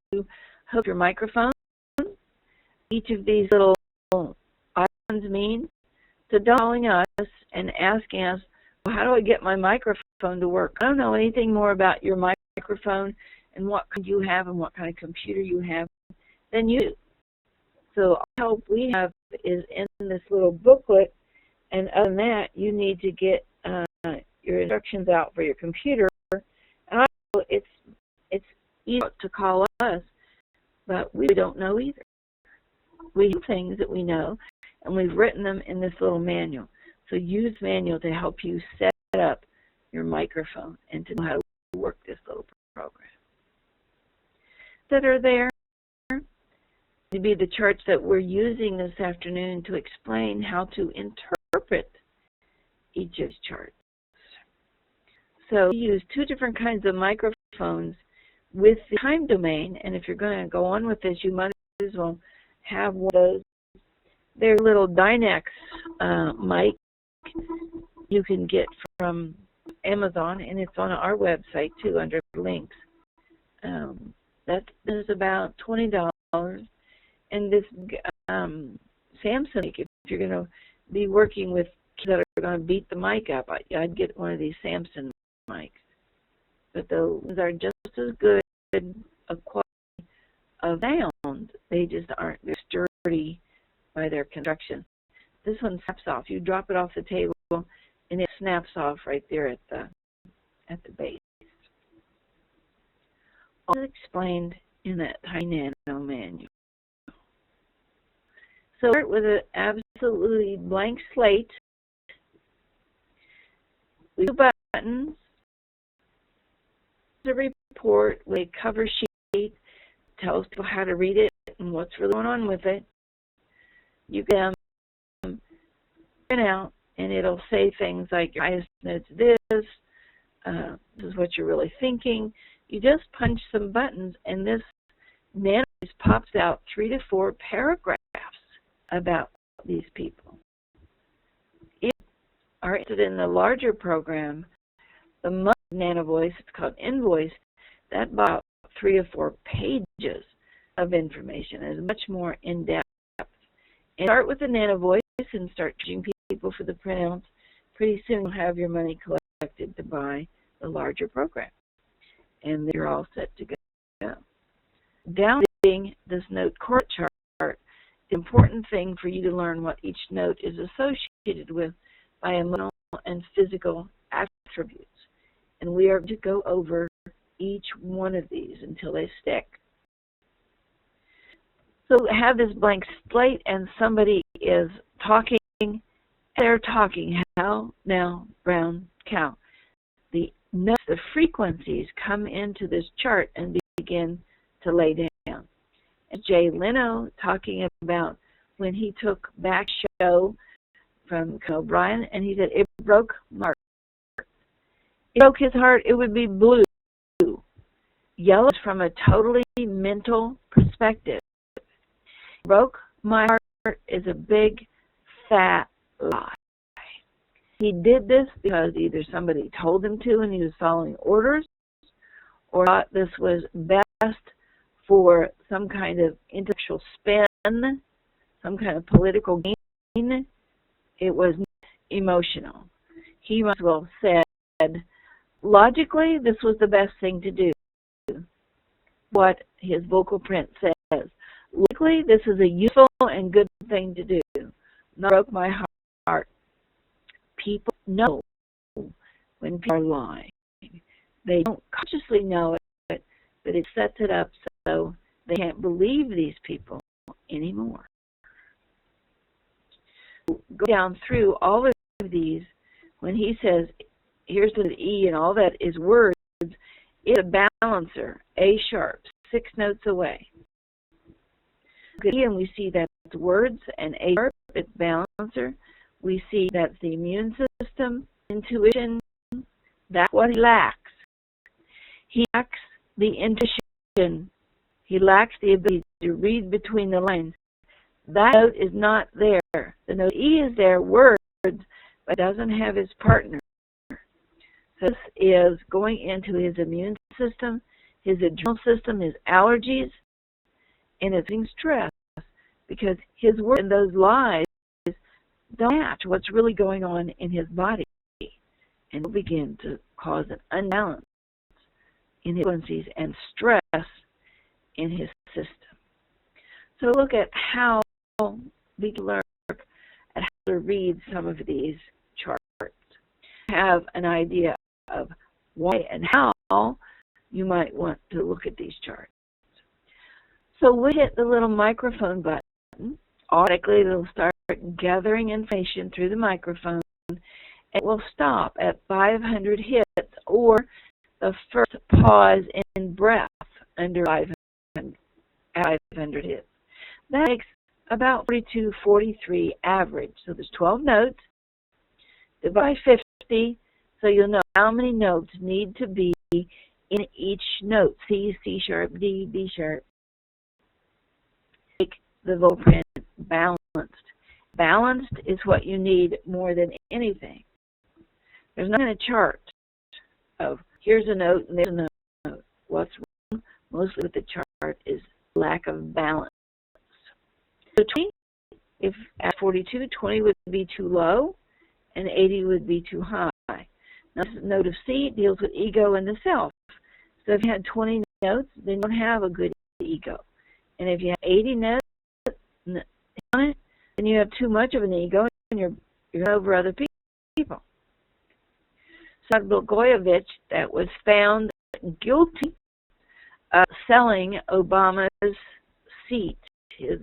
hook your microphone. Each of these little icons mean. So calling us and asking us, well, how do I get my microphone to work? I don't know anything more about your microphone and what kind you have and what kind of computer you have than you do. So all the help we have is in this little booklet, and other than that, you need to get your instructions out for your computer. And I know it's easy to call us, but we don't know either. We have things that we know, and we've written them in this little manual. So use manual to help you set up your microphone and to know how to work this little program. That are there to be the charts that we're using this afternoon to explain how to interpret each of these charts. So we use two different kinds of microphones with the time domain, and if you're going to go on with this, you might as well have one of those. They're little Dynex mic you can get from Amazon, and it's on our website too under links. That is about $20. And this Samsung, if you're going to be working with kids that are going to beat the mic up, I'd get one of these Samsung mics. But those are just as good a quality of sound. They just aren't very sturdy by their construction. This one snaps off. You drop it off the table, and it snaps off right there at the base. All explained in that tiny nano manual. So start with an absolutely blank slate. We do buttons. The report with a cover sheet tells people how to read it and what's really going on with it. You can print out, and it'll say things like your highest note's this is what you're really thinking. You just punch some buttons, and this nanoVoice pops out 3 to 4 paragraphs about these people. If you are interested in the larger program, the monthly nanoVoice, it's called nanoVoice, that about 3 or 4 pages of information. It's much more in-depth. And start with the nanoVoice and start charging people for the printouts. Pretty soon you'll have your money collected to buy the larger program. And you're all set to go. Downloading this note chord chart is an important thing for you to learn what each note is associated with by emotional and physical attributes. And we are going to go over each one of these until they stick. So have this blank slate, and somebody is talking. They're talking. How? Now, brown cow. The notes, the frequencies come into this chart and begin to lay down. And Jay Leno talking about when he took back show from O'Brien, and he said, it broke my heart. It broke his heart, it would be blue. Yellow is from a totally mental perspective. Broke my heart is a big, fat lie. He did this because either somebody told him to and he was following orders, or thought this was best for some kind of intellectual spin, some kind of political gain. It was emotional. He must well said, logically, this was the best thing to do. What his vocal print says. Logically, this is a useful and good thing to do. Not broke my heart. People know when people are lying. They don't consciously know it, but it sets it up so they can't believe these people anymore. Go down through all of these. When he says, here's the E and all that is words, it's a balancer, A sharp, 6 notes away. And we see that's words, and A sharp, it's balancer. We see that's the immune system, intuition. That's what he lacks. He lacks the intuition. He lacks the ability to read between the lines. That note is not there. The note E is there, words, but doesn't have his partner. So this is going into his immune system, his adrenal system, his allergies, and it's being stressed because his words and those lies don't match what's really going on in his body, and will begin to cause an unbalance in his frequencies and stress in his system. So look at how we can learn at how to read some of these charts. Have an idea of why and how you might want to look at these charts. So we hit the little microphone button. Automatically, it'll start gathering information through the microphone. It will stop at 500 hits, or the first pause in breath under 500 hits. That makes about 42, 43 average. So there's 12 notes. Divide by 50, so you'll know how many notes need to be in each note. C, C sharp, D, D sharp. Make the vocal print balanced. Balanced is what you need more than anything. There's not a chart of here's a note and there's a note. What's wrong mostly with the chart is lack of balance. So 20, if at 42, 20 would be too low and 80 would be too high. Now this note of C deals with ego and the self. So if you had 20 notes, then you don't have a good ego. And if you have 80 notes on it, then you have too much of an ego and you're over other people. So Blagojevich, that was found guilty of selling Obama's seat, his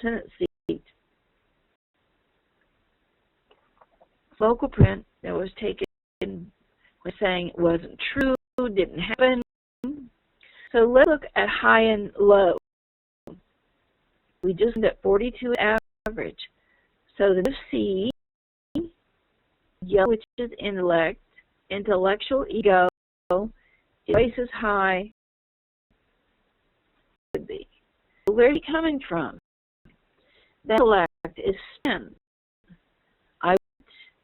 Senate seat. Local print that was taken was saying it wasn't true, didn't happen. So let's look at high and low. We just looked at 42 average. So the C, yellow, which is intellect, intellectual ego, is twice as high as it would be. So where are you coming from? That intellect is spin. I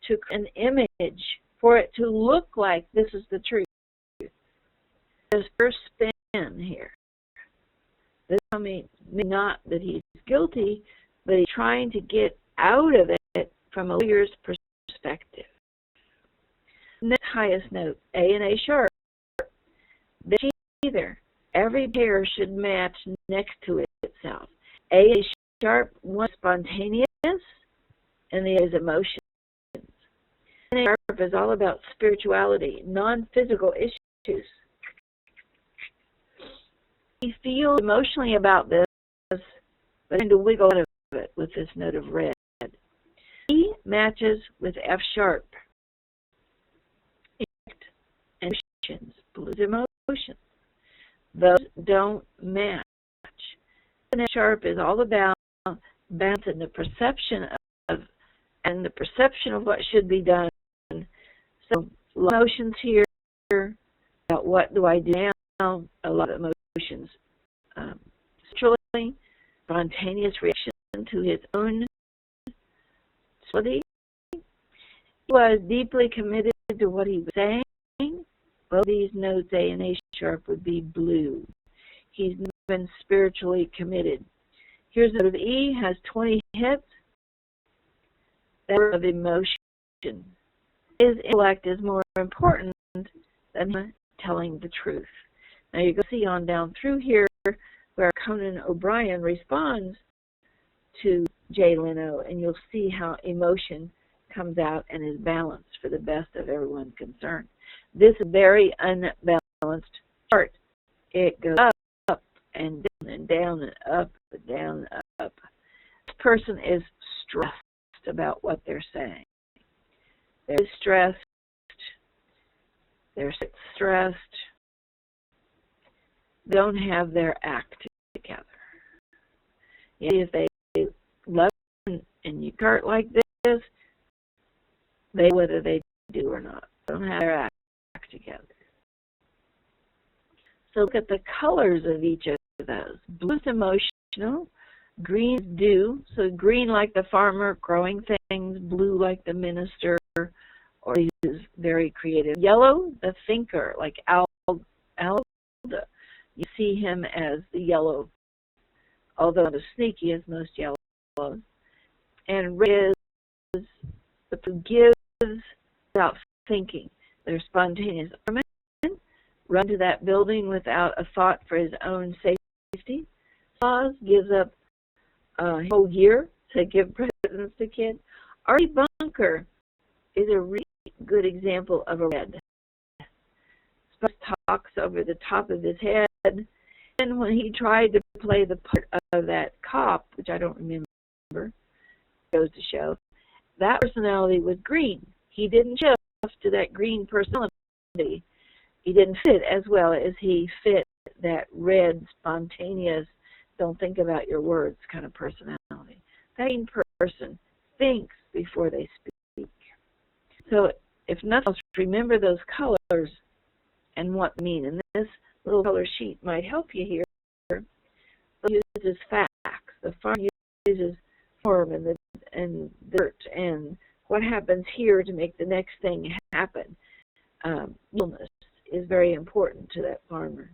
took an image for it to look like this is the truth. There's first spin here. This may not that he's guilty, but he's trying to get out of it from a lawyer's perspective. Next highest note, A and A sharp. They're either. Every pair should match next to itself. A sharp, one spontaneous, and the other is emotions. And A sharp is all about spirituality, non-physical issues. He feels emotionally about this, but trying to wiggle out of it with this note of red. E matches with F sharp. And emotions, blues emotions. Those don't match. And F sharp is all about balancing the perception of and the perception of what should be done. So emotions here about what do I do now? A lot of emotions. Sexually, spontaneous reaction to his own study. He was deeply committed to what he was saying. Both these notes, A and A sharp, would be blue. He's been spiritually committed. Here's a note of E, has 20 hits. That of emotion. His intellect is more important than telling the truth. Now you can see on down through here where Conan O'Brien responds to Jay Leno, and you'll see how emotion comes out and is balanced for the best of everyone concerned. This is very unbalanced chart. It goes up and down and down and up and down and up. This person is stressed about what they're saying. They're stressed. They're stressed. They don't have their act together. If they love and you chart like this, they whether they do or not. They don't have their act together. So look at the colors of each of those. Blue's emotional, green is do. So green like the farmer growing things, blue like the minister, or he's very creative. Yellow, the thinker, like Alda. You see him as the yellow, although not as sneaky as most yellows. And red is the who gives without thinking. They're spontaneous. Run to that building without a thought for his own safety. Claus gives up a whole year to give presents to kids. Artie Bunker is a really good example of a red. Spike talks over the top of his head, and when he tried to play the part of that cop, which I don't remember, goes to show, that personality was green. He didn't shift to that green personality. He didn't fit as well as he fit that red, spontaneous, don't think about your words kind of personality. That green person thinks before they speak. So if nothing else, remember those colors and what they mean. And this little color sheet might help you here. It uses facts. The farm uses form and dirt and what happens here to make the next thing happen. Illness is very important to that farmer.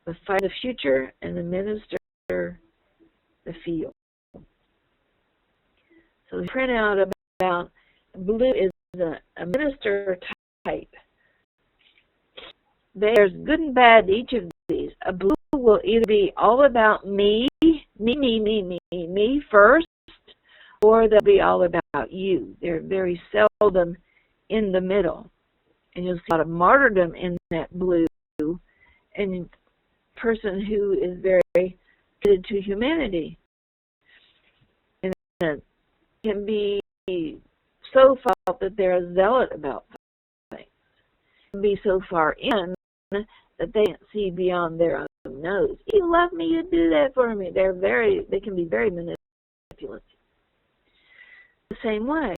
The fight of the future and the minister, the field. So we print out about blue is a minister type. there's good and bad to each of these. A blue will either be all about me first, or they'll be all about you. They're very seldom in the middle. And you'll see a lot of martyrdom in that blue, and a person who is very committed to humanity. And it can be so felt that they're a zealot about things. It can be so far in that they can't see beyond their own nose. You love me, you do that for me. They can be very manipulative. The same way,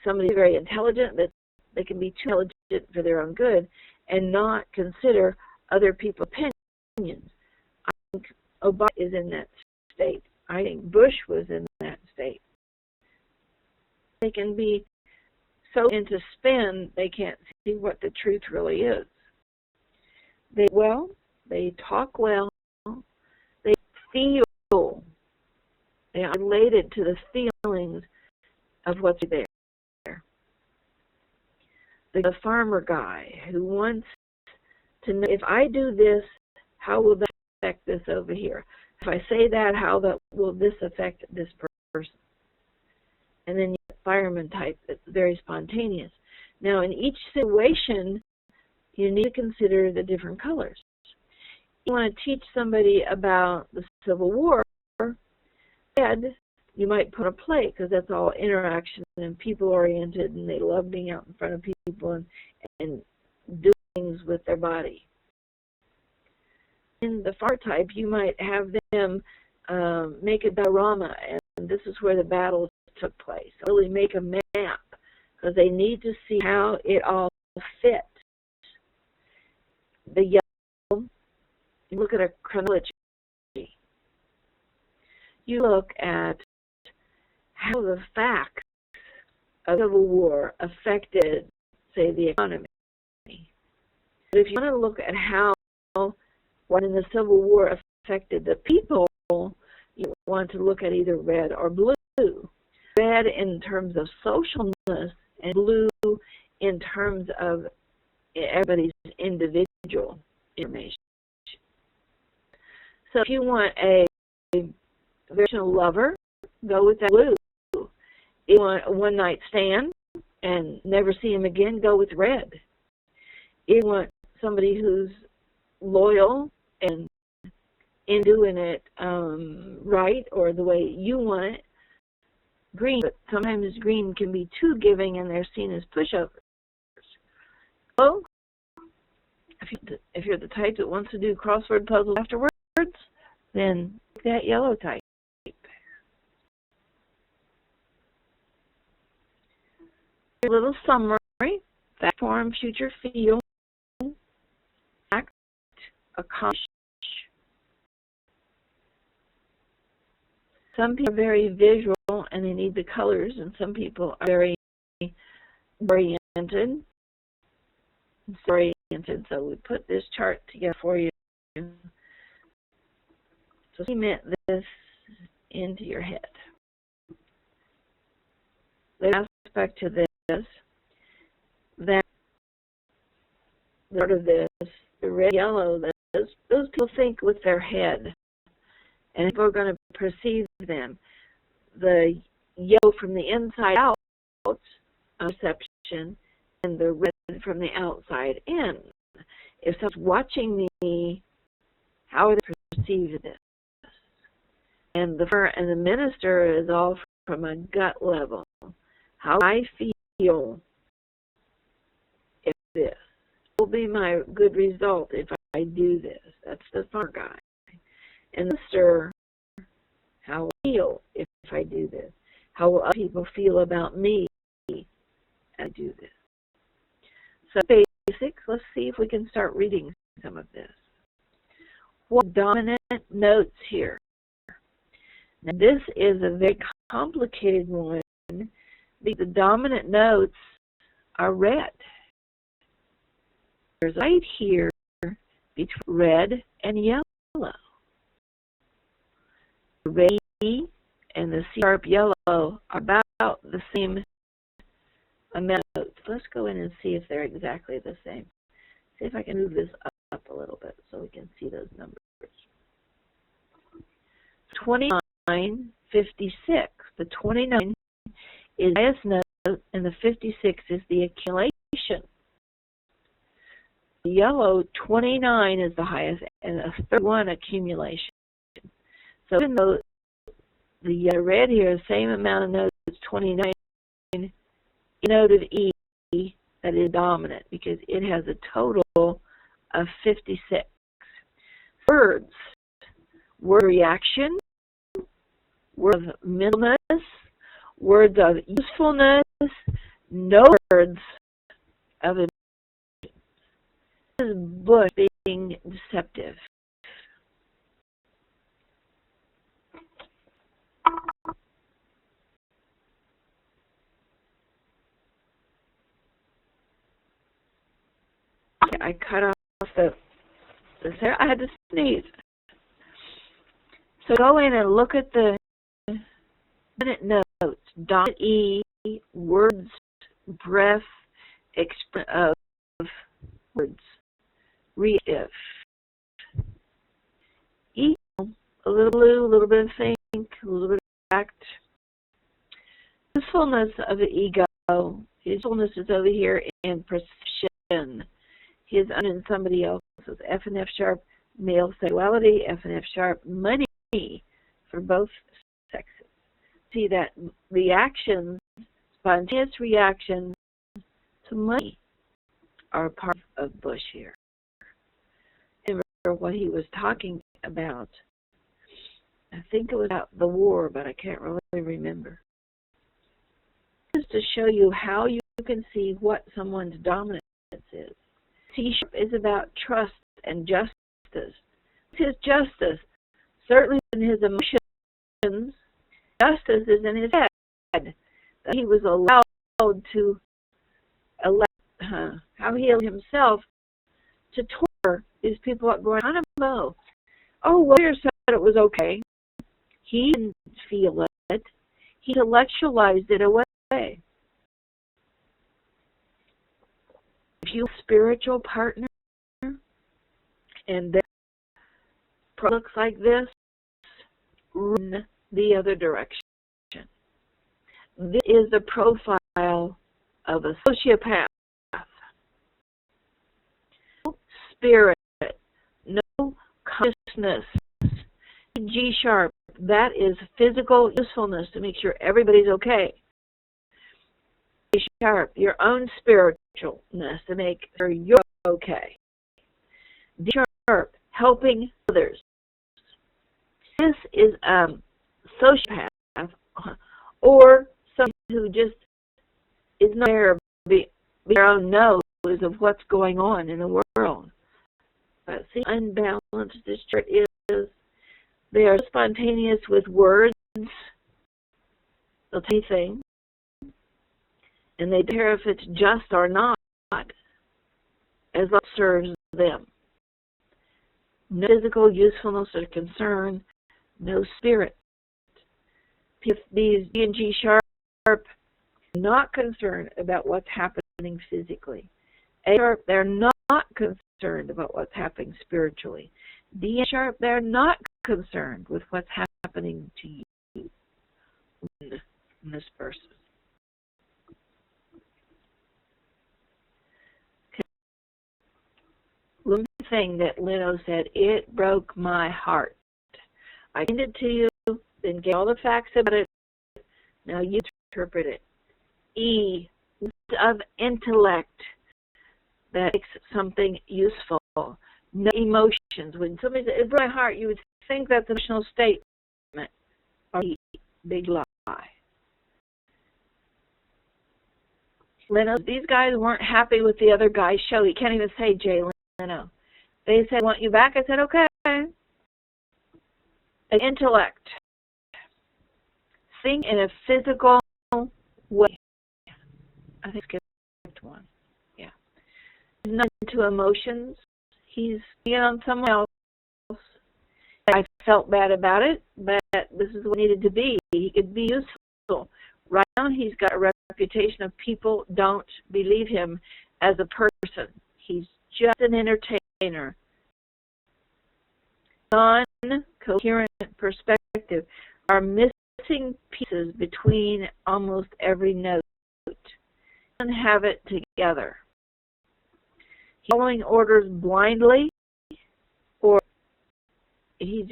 somebody very intelligent, but they can be too intelligent for their own good and not consider other people's opinions. I think Obama is in that state. I think Bush was in that state. They can be so into spin they can't see what the truth really is. They talk well, they feel, they are related to the feelings of what's there. The farmer guy who wants to know, if I do this, how will that affect this over here? If I say that, will this affect this person? And then you have the fireman type that's very spontaneous. Now, in each situation, you need to consider the different colors. You want to teach somebody about the Civil War, red, you might put a play, because that's all interaction and people-oriented, and they love being out in front of people and doing things with their body. In the far type, you might have them make a diorama, and this is where the battles took place. Really make a map, because they need to see how it all fits. The yellow, you look at a chronology. You look at how the facts of the Civil War affected, say, the economy. But if you want to look at how what in the Civil War affected the people, you want to look at either red or blue. Red in terms of socialness, and blue in terms of everybody's individual information. So if you want a traditional lover, go with that blue. If you want a one-night stand and never see him again, go with red. If you want somebody who's loyal and in doing it right, or the way you want it, green. But sometimes green can be too giving and they're seen as pushovers. So, if you're the type that wants to do crossword puzzles afterwards, then that yellow type. A little summary: fact, form, future, feel, act, accomplish. Some people are very visual and they need the colors, and some people are very oriented. So we put this chart together for you. So cement this into your head. The aspect to this, that part of this, the red, yellow, those people think with their head, and people are going to perceive them. The yellow from the inside out, perception, and the red from the outside in. If someone's watching me, how are they perceiving this? And the minister is all from a gut level. How I feel if this will be my good result if I do this. That's the far guy. And the minister, how I feel if I do this. How will other people feel about me if I do this? So basics, let's see if we can start reading some of this. What dominant notes here? Now this is a very complicated one because the dominant notes are red. There's light here between red and yellow. The red and the sharp yellow are about the same amount of notes. Let's go in and see if they're exactly the same. see if I can move this up a little bit so we can see those numbers. 2956. The 29 is the highest note, and the 56 is the accumulation. The yellow, 29 is the highest, and a 31 accumulation. So even though the red here, the same amount of notes, 29, note of E that is dominant because it has a total of 56. Words, word reaction, words of middleness, words of usefulness, no words of it. This is Bush being deceptive. I cut off the hair. I had to sneeze. So go in and look at the minute notes. Dot E, words, breath, of words, reactive. E, a little blue, a little bit of pink, a little bit of act. Usefulness of the ego. His usefulness is over here in perception. His in somebody else's. F and F sharp, male sexuality. F and F sharp, money for both sexes. See that reactions, spontaneous reactions to money are part of Bush here. And remember what he was talking about. I think it was about the war, but I can't really remember. Just to show you how you can see what someone's dominance is. C-sharp is about trust and justice. His justice, certainly in his emotions, justice is in his head. That he was allowed to how he allowed himself to torture these people up going, I don't know. Oh, well, lawyer said it was okay. He didn't feel it. He intellectualized it away. If you have a spiritual partner and their looks like this, run the other direction. This is the profile of a sociopath. No spirit, no consciousness. G sharp, that is physical usefulness to make sure everybody's okay. A sharp, your own spiritualness to make sure you're okay. D sharp, helping others. This is sociopath or someone who just is not aware of their own nose of what's going on in the world. But see, unbalanced this chart is. They are spontaneous with words. They'll tell you things. And they don't care if it's just or not, as long as it serves them. No physical usefulness or concern, no spirit. If these D and G sharp, not concerned about what's happening physically. A sharp, they're not concerned about what's happening spiritually. D and sharp, they're not concerned with what's happening to you in this person. One thing that Leno said, it broke my heart. I sent it to you, then get all the facts about it. Now you interpret it. E, of intellect, that makes something useful. No emotions. When somebody says, it broke my heart, you would think that's an emotional statement. Or big lie. Leno, these guys weren't happy with the other guy's show. He can't even say Jay Leno. They said, I want you back. I said, okay. Intellect. Think in a physical way. I think I skipped one. Yeah. He's not into emotions. He's being on someone else. I felt bad about it, but this is what he needed to be. He could be useful. Right now, he's got a reputation of people don't believe him as a person. He's just an entertainer. Non-coherent perspective are missing pieces between almost every note. And have it together. Following orders blindly, or he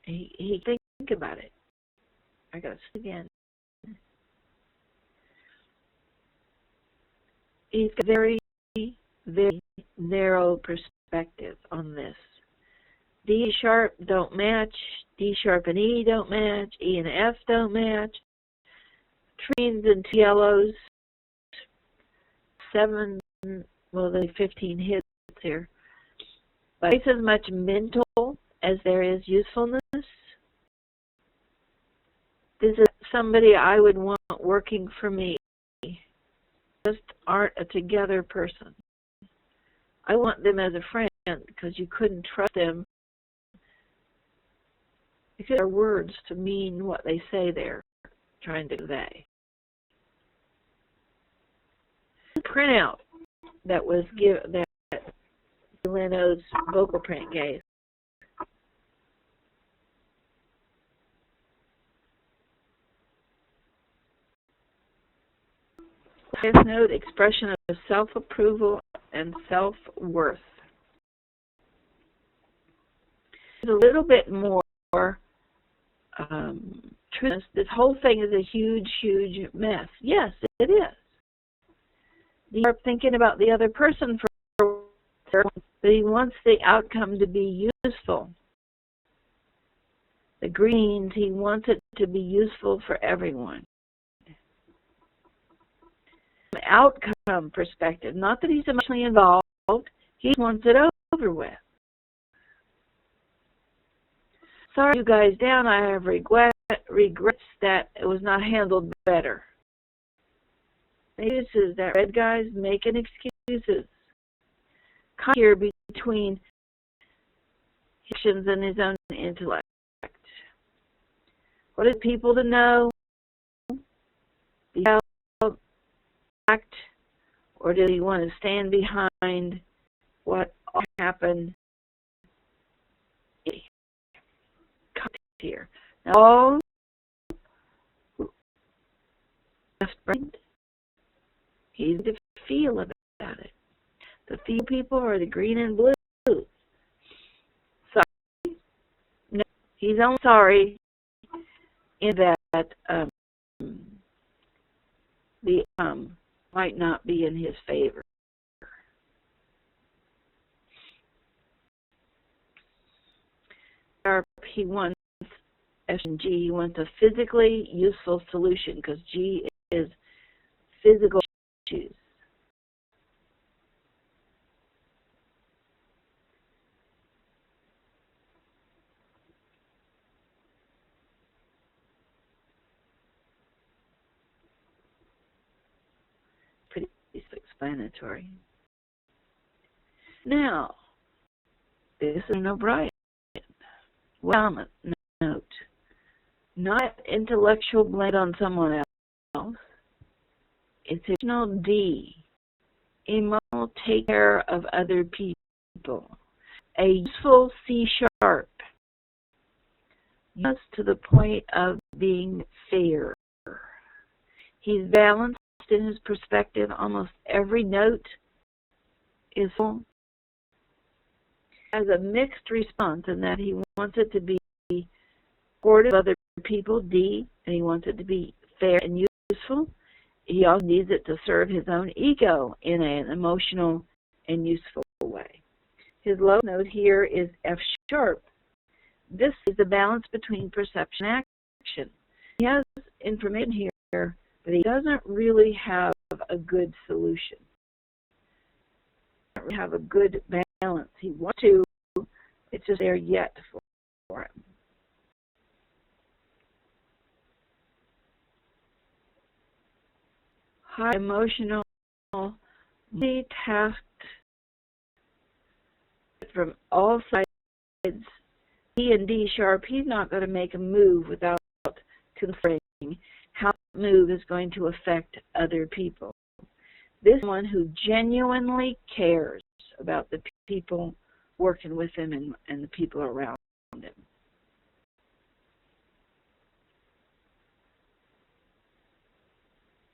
think about it. I got to say again. He's got a very, very narrow perspective on this. D sharp don't match. D sharp and E don't match. E and F don't match. Trees and yellows. 7, well, there's 15 hits here. But twice as much mental as there is usefulness. This is somebody I would want working for me. Just aren't a together person. I want them as a friend because you couldn't trust them because their words to mean what they say they're trying to convey. The printout that was that Leno's vocal print gave. This note, expression of self-approval and self-worth. There's a little bit more truth. This whole thing is a huge, huge mess. Yes, it is. You're thinking about the other person but he wants the outcome to be useful. The greens, he wants it to be useful for everyone. From an outcome perspective, not that he's emotionally involved, he wants it over with. Sorry you guys down, I have regrets that it was not handled better. Excuses, that red guy's making excuses. Here between actions and his own intellect. What is people to know? The fact, or does he want to stand behind what happened here? Now, all he's to feel about it. The few people are the green and blue. Sorry. No, he's only sorry in that the might not be in his favor. He wants F and G. He wants a physically useful solution because G is physical issues. Pretty self-explanatory. Now, this is an O'Brien. Well, note, not intellectual blame on someone else. It's emotional D. Emotional take care of other people. A useful C sharp. Just to the point of being fair. He's balanced in his perspective. Almost every note is full. Has a mixed response in that he wants it to be supportive of other people, D, and he wants it to be fair and useful. He also needs it to serve his own ego in an emotional and useful way. His low note here is F sharp. This is the balance between perception and action. He has information here, but he doesn't really have a good solution. He doesn't really have a good balance. He wants to, it's just there yet for him. High emotional, multitasked from all sides. E and D sharp, he's not going to make a move without considering how that move is going to affect other people. This one who genuinely cares about the people working with him and the people around him.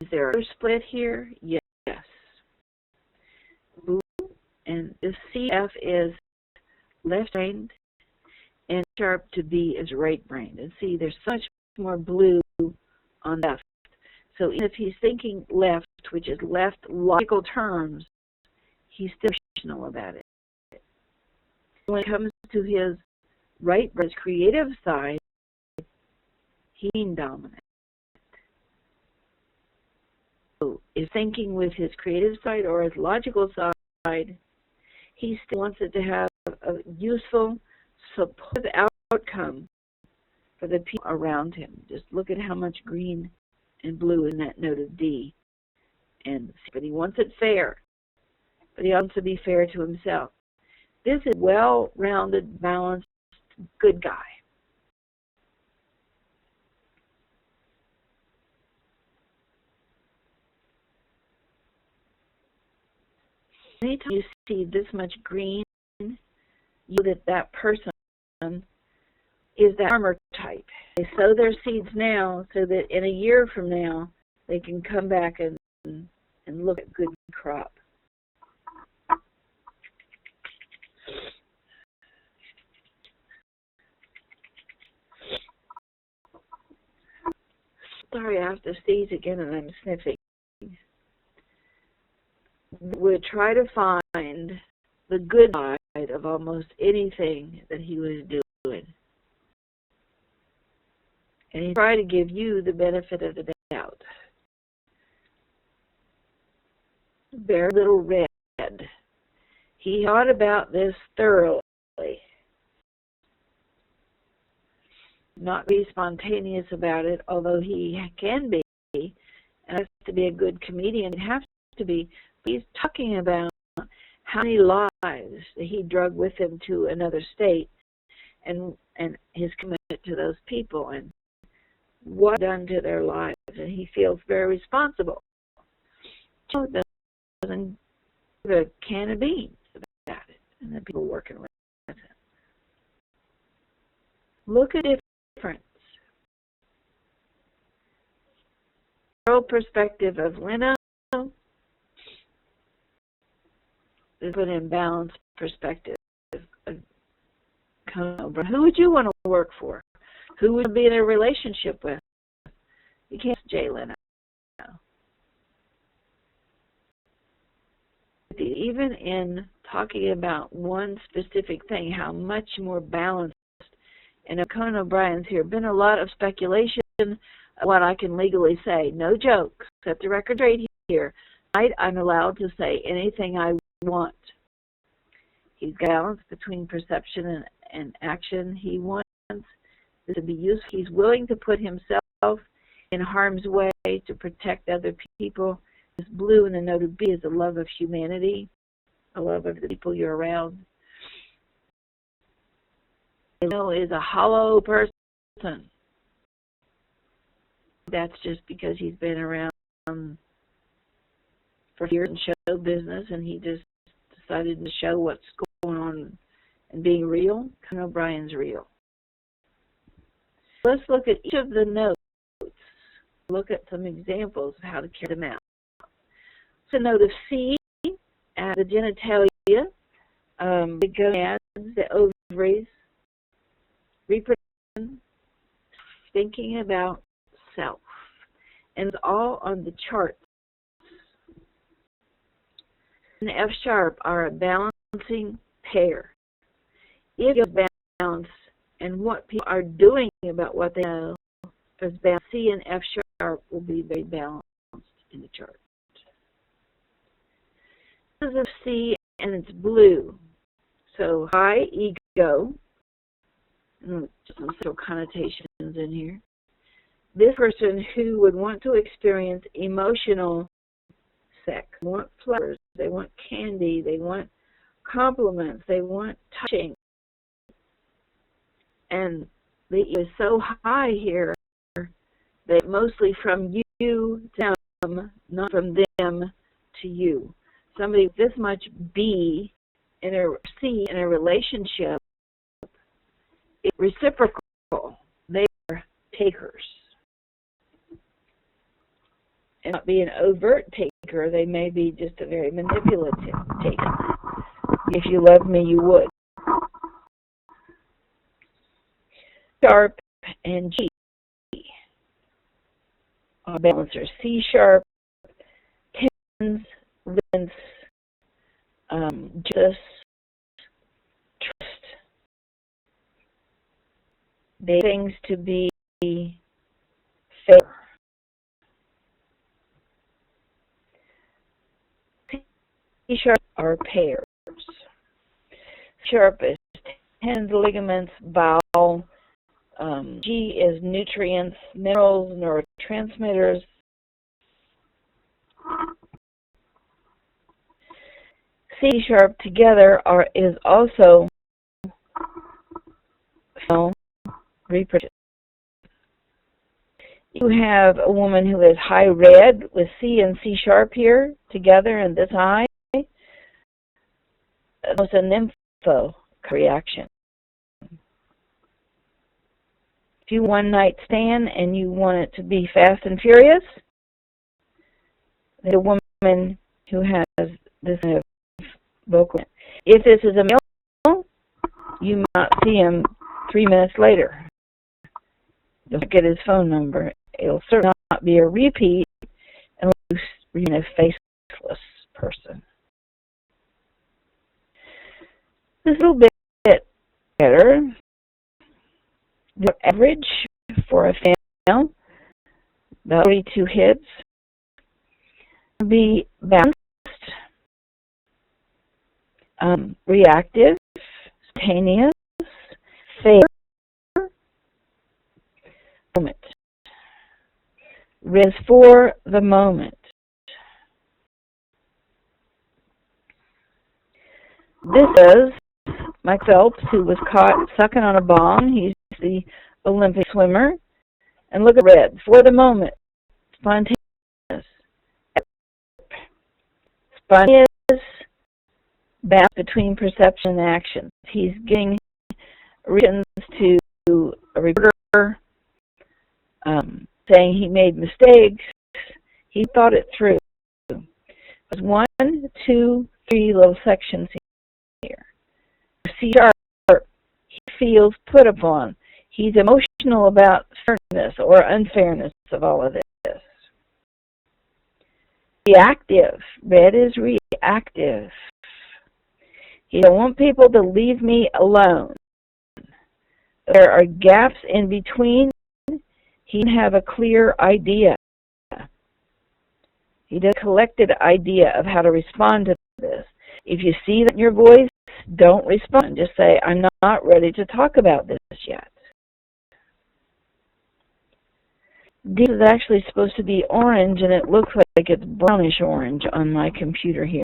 Is there a split here? Yes. Blue, and the CF is left-brained, and sharp to B is right-brained. And see, there's so much more blue on the left. So even if he's thinking left, which is left logical terms, he's still emotional about it. When it comes to his right, his creative side, he's dominant. So is thinking with his creative side or his logical side, he still wants it to have a useful, supportive outcome for the people around him. Just look at how much green and blue in that note of D. But he wants it fair. But he wants to be fair to himself. This is a well-rounded, balanced, good guy. Anytime you see this much green, you know that person is that farmer type. They sow their seeds now so that in a year from now they can come back and look at good crop. Sorry, I have to sneeze again and I'm sniffing. We try to find the good side of almost anything that he was doing. And he tried to give you the benefit of the doubt. Very little red. He thought about this thoroughly. Not be spontaneous about it, although he can be, and has to be a good comedian. He'd have to be. He's talking about how many lives that he drug with him to another state, and his commitment to those people, and what done to their lives, and he feels very responsible. Joe doesn't give a can of beans about it, and the people working with him. Look at the difference. World perspective of Leno is an imbalanced perspective of who would you want to work for? Who would you be in a relationship with? You can't Jay Leno. Even in talking about one specific thing, how much more balanced. And Conan O'Brien's here. Been a lot of speculation of what I can legally say. No joke. Set the record straight here. I'm allowed to say anything I want. He's got balance between perception and action. He wants to be useful. He's willing to put himself in harm's way to protect other people. This blue in the note of B is a love of humanity, a love of the people you're around. Leno is a hollow person. That's just because he's been around for years in show business, and he just decided to show what's going on and being real. Conan O'Brien's real. Let's look at each of the notes. Look at some examples of how to carry them out. So note of C at the genitalia, the gonads, the ovaries, reproduction, thinking about self, and it's all on the chart. And F sharp are a balancing pair. If you balance and what people are doing about what they know, as balance, C and F sharp will be very balanced in the chart. This is a C and it's blue. So high ego. Just some sexual connotations in here. This person who would want to experience emotional sex, they want flowers, they want candy, they want compliments, they want touching. And the ego is so high here that mostly from you to them, not from them to you. Somebody with this much B in a relationship, it's reciprocal. They are takers. And not be an overt taker, they may be just a very manipulative taker. If you loved me, you would. Sharp and G are balancers. C sharp tends, wins, justice, trust. They things to be fair. C sharp are pairs. Sharp is tends, ligaments, bowel. G is nutrients, minerals, neurotransmitters. C sharp together is also reproductive. You have a woman who is high red with C and C sharp here together in this eye. It's a nympho reaction. If you one night stand and you want it to be fast and furious, the woman who has this kind of vocal. If this is a male, you might not see him 3 minutes later. You'll get his phone number. It'll certainly not be a repeat unless you're a faceless person. This little bit better. The average for a female, about 42 hits, be balanced, reactive, spontaneous, fair, moment. Riz for the moment. This is Mike Phelps, who was caught sucking on a bong. He's the Olympic swimmer. And look at red. For the moment. Spontaneous. Spontaneous. Balance between perception and action. He's getting reasons to a reporter saying he made mistakes. He thought it through. There's 1, 2, 3 little sections here. C sharp, he feels put upon. He's emotional about fairness or unfairness of all of this. Reactive. Red is reactive. He don't want people to leave me alone. There are gaps in between. He can have a clear idea. He does a collected idea of how to respond to this. If you see that in your voice, don't respond. Just say, I'm not ready to talk about this yet. This is actually supposed to be orange, and it looks like it's brownish orange on my computer here.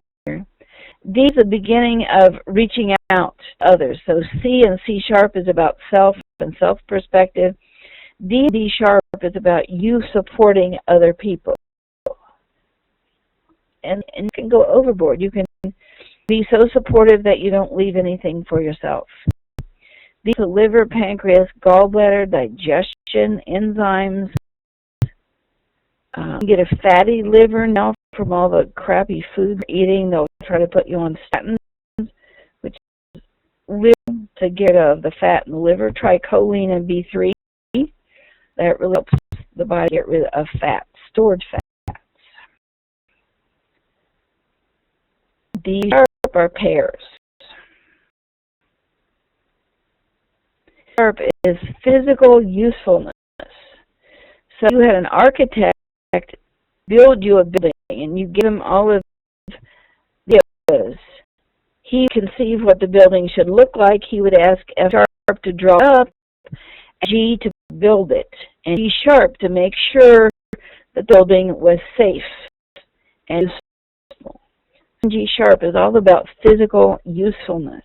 D is the beginning of reaching out to others. So C and C sharp is about self and self-perspective. D sharp is about you supporting other people. And you can go overboard. You can be so supportive that you don't leave anything for yourself. D is the liver, pancreas, gallbladder, digestion, enzymes. You get a fatty liver now from all the crappy food you're eating. They'll try to put you on statins, which is real to get rid of the fat in the liver. Try choline and B3. That really helps the body get rid of fat, stored fats. D sharp are pairs. Sharp is physical usefulness. So you had an architect build you a building, and you give him all of the ideas. He conceived what the building should look like. He would ask F sharp to draw it up, G to build it, and D sharp to make sure the building was safe and useful. G sharp is all about physical usefulness.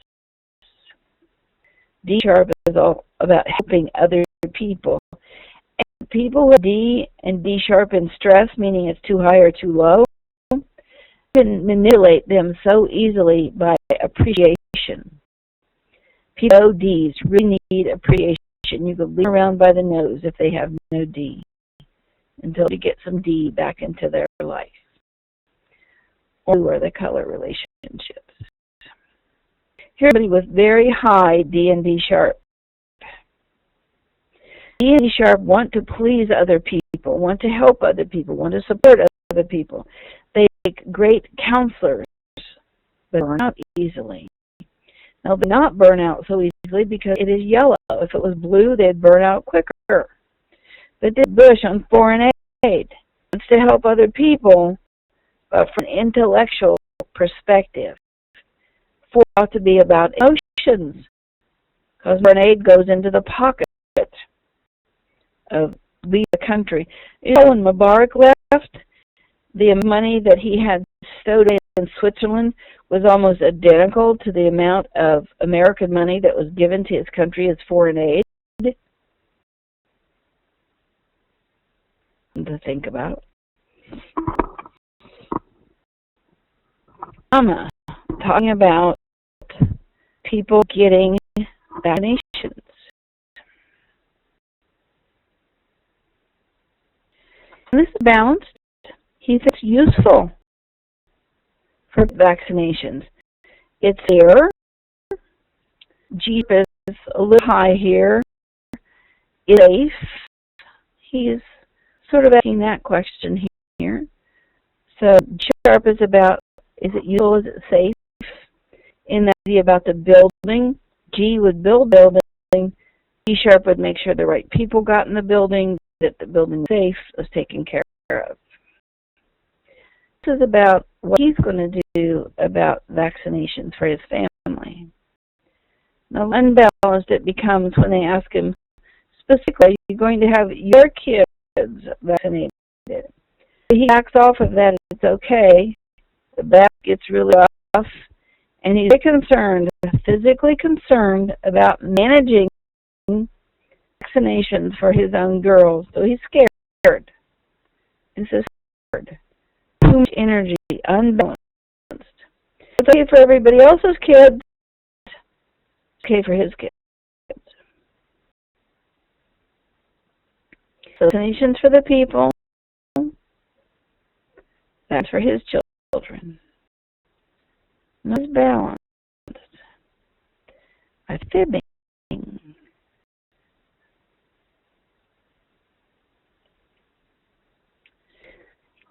D sharp is all about helping other people. And people with D and D sharp in stress, meaning it's too high or too low, you can manipulate them so easily by appreciation People with no Ds really need appreciation. You could lead around by the nose if they have no D until they get some D back into their life. Or are the color relationships. Here's somebody with very high D and D sharp. D and D sharp want to please other people, want to help other people, want to support other people. They make great counselors, but burn out easily. Now, they not burn out so easily because it is yellow. If it was blue, they'd burn out quicker. But this bush on foreign aid wants to help other people, but from an intellectual perspective. Four ought to be about emotions, because foreign aid goes into the pocket of the country. You know, when Mubarak left, the money that he had stowed in Switzerland was almost identical to the amount of American money that was given to his country as foreign aid. To think about. Talking about people getting vaccinations. And this is balanced. He thinks it's useful for vaccinations. It's there. G is a little high here. It's safe. He's sort of asking that question here. So G sharp is about, is it useful, is it safe? In that idea about the building, G would build building, G sharp would make sure the right people got in the building, that the building was safe, was taken care of. This is about what he's going to do about vaccinations for his family. Now, unbalanced it becomes when they ask him specifically, are you going to have your kids vaccinated? He backs off of that, it's okay. The back gets really rough, and he's concerned, physically concerned about managing vaccinations for his own girls. So he's scared. This is scared. Too much energy, unbalanced. It's okay for everybody else's kids. It's okay for his kids. So vaccinations for the people. That's for his children. No balance. By fibbing.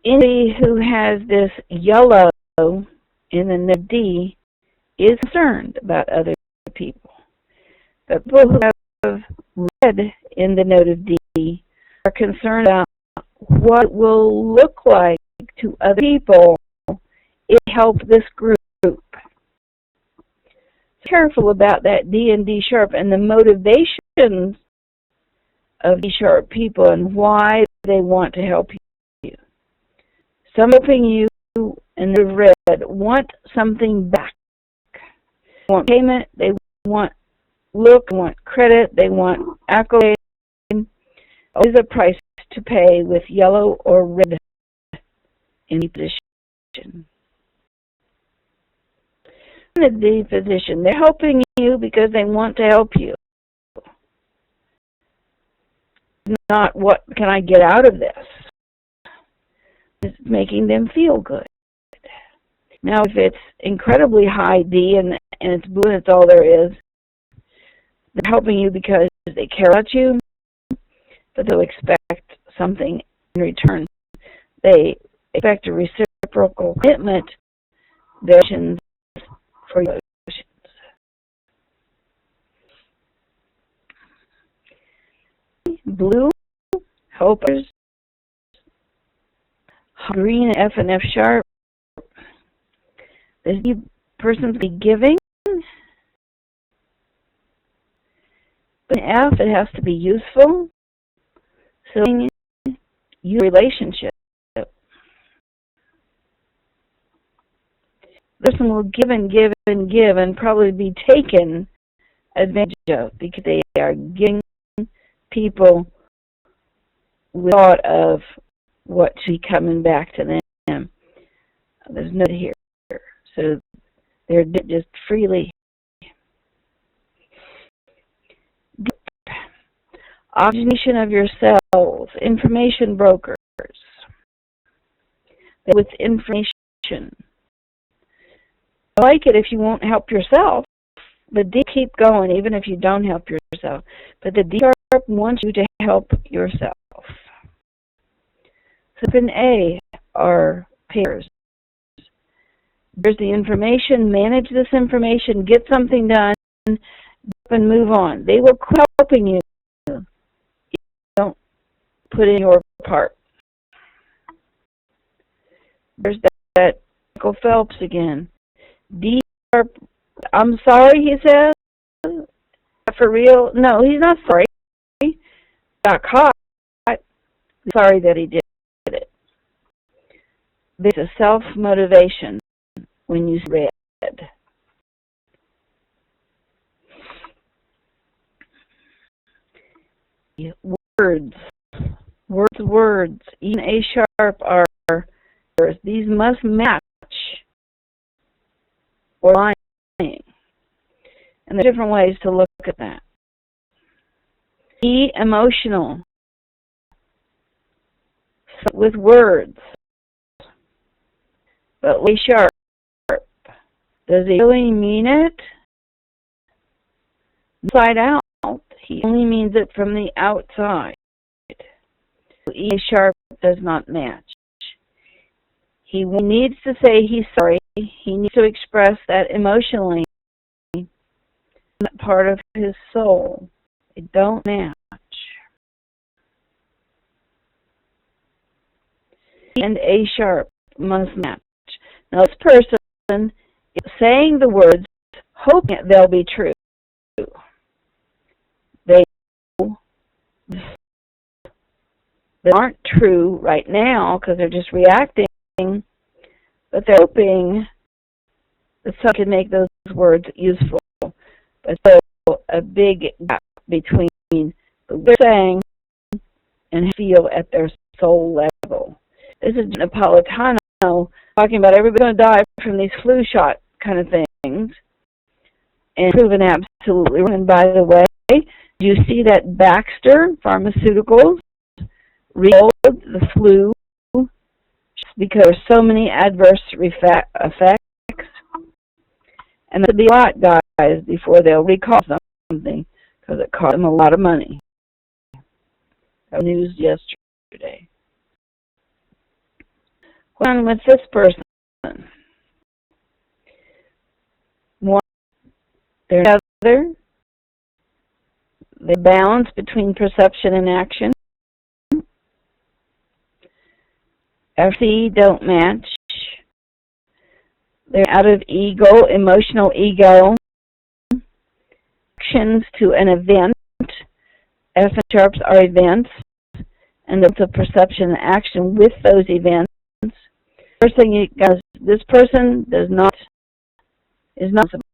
Anybody who has this yellow in the note D is concerned about other people. But people who have red in the note of D are concerned about what it will look like to other people if they help this group. Careful about that D and D sharp and the motivations of D sharp people and why they want to help you. Some helping you and the red want something back. They want payment, they want look, they want credit, they want accolade. Always a price to pay with yellow or red in the position. In the D position, they're helping you because they want to help you. Not what can I get out of this. It's making them feel good. Now, if it's incredibly high D and it's blue and it's all there is, they're helping you because they care about you, but they'll expect something in return. They expect a reciprocal commitment, their actions for your actions. Blue, helpers. Green, F and F sharp. This person's be giving. But in F, it has to be useful. So, use relationship. The person will give and give and give and probably be taken advantage of because they are giving people with thought of what should be coming back to them. There's no here. So they're just freely. oxygenation of your cells, information brokers. With information. I like it if you won't help yourself. The D keep going even if you don't help yourself. But the D sharp wants you to help yourself. So in A are pairs. There's the information, manage this information, get something done, and move on. They will quit helping you. You don't put in your part. There's that Michael Phelps again. D sharp, I'm sorry, he says. For real? No, he's not sorry. He got caught. Sorry that he did it. There's a self-motivation when you read. Words. Even A sharp are, these must match or lying. And there are different ways to look at that. E, emotional. With words. But A sharp. Does he really mean it? Inside out. He only means it from the outside. E sharp does not match. He needs to say he's sorry. He needs to express that emotionally. That part of his soul. It don't match. And A sharp must match. Now this person is saying the words, hoping they'll be true. They aren't true right now because they're just reacting, but they're hoping that someone can make those words useful. But still a big gap between what they're saying and feel at their soul level. This is Napolitano talking about everybody's going to die from these flu shot kind of things, and proven absolutely wrong. And by the way, you see that Baxter Pharmaceuticals recalled the flu because there's so many adverse effects, and there'll be a lot, guys, before they'll recall something because it cost them a lot of money. That was news yesterday. What's on with this person? One, they're together. They balance between perception and action. FC don't match. They're out of ego, emotional ego. Actions to an event. F and sharps are events. And it's a perception and action with those events. First thing you guys, this person is not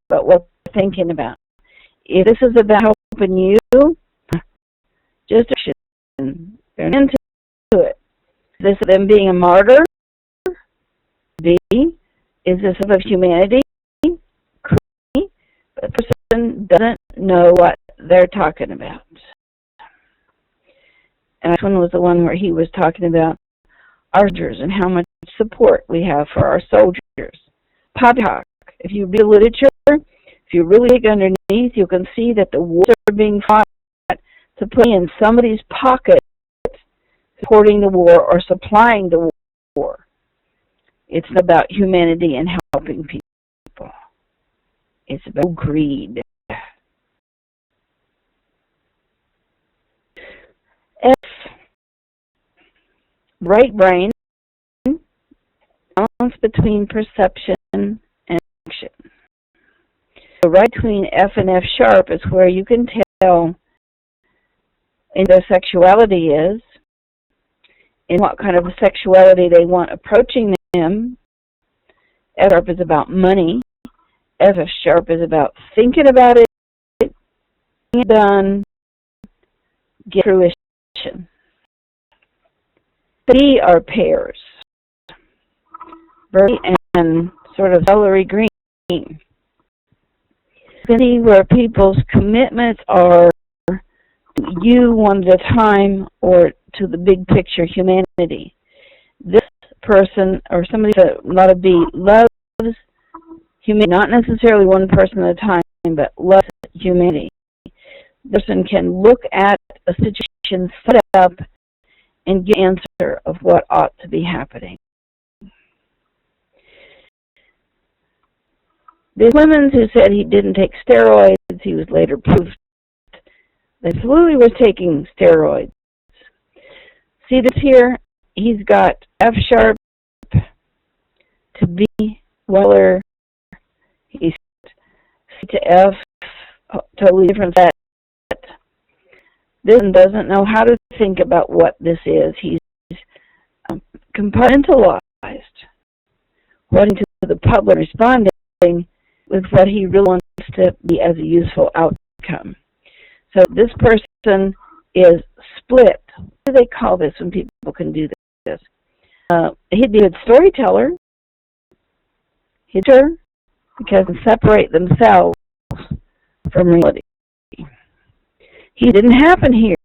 about what they're thinking about. If this is about helping you, just action. They're into it. Is this them being a martyr? B, is this of humanity? But the person doesn't know what they're talking about. And this one was the one where he was talking about our soldiers and how much support we have for our soldiers. Poppycock. If you read literature, if you really dig underneath, you can see that the wars are being fought to put in somebody's pocket supporting the war or supplying the war. It's about humanity and helping people. It's about greed. F, right brain, balance between perception and action. So right between F and F sharp is where you can tell in their sexuality is, in what kind of sexuality they want approaching them. F sharp is about money. F sharp is about thinking about it, getting it done, get fruition. B are pairs. Verde and sort of celery green. You can see where people's commitments are to you one at a time or to the big picture humanity. This person or somebody that ought to be loves humanity, not necessarily one person at a time, but loves humanity. The person can look at a situation set up and get an answer of what ought to be happening. The Clemens who said he didn't take steroids, he was later proved that he absolutely was taking steroids. See this here? He's got F sharp to B Weller. He's C to F, totally different set. This one doesn't know how to think about what this is. He's compartmentalized, wanting to the public, responding with what he really wants to be as a useful outcome. So this person is split. What do they call this when people can do this? He'd be a storyteller, because they can separate themselves from reality. He didn't happen here.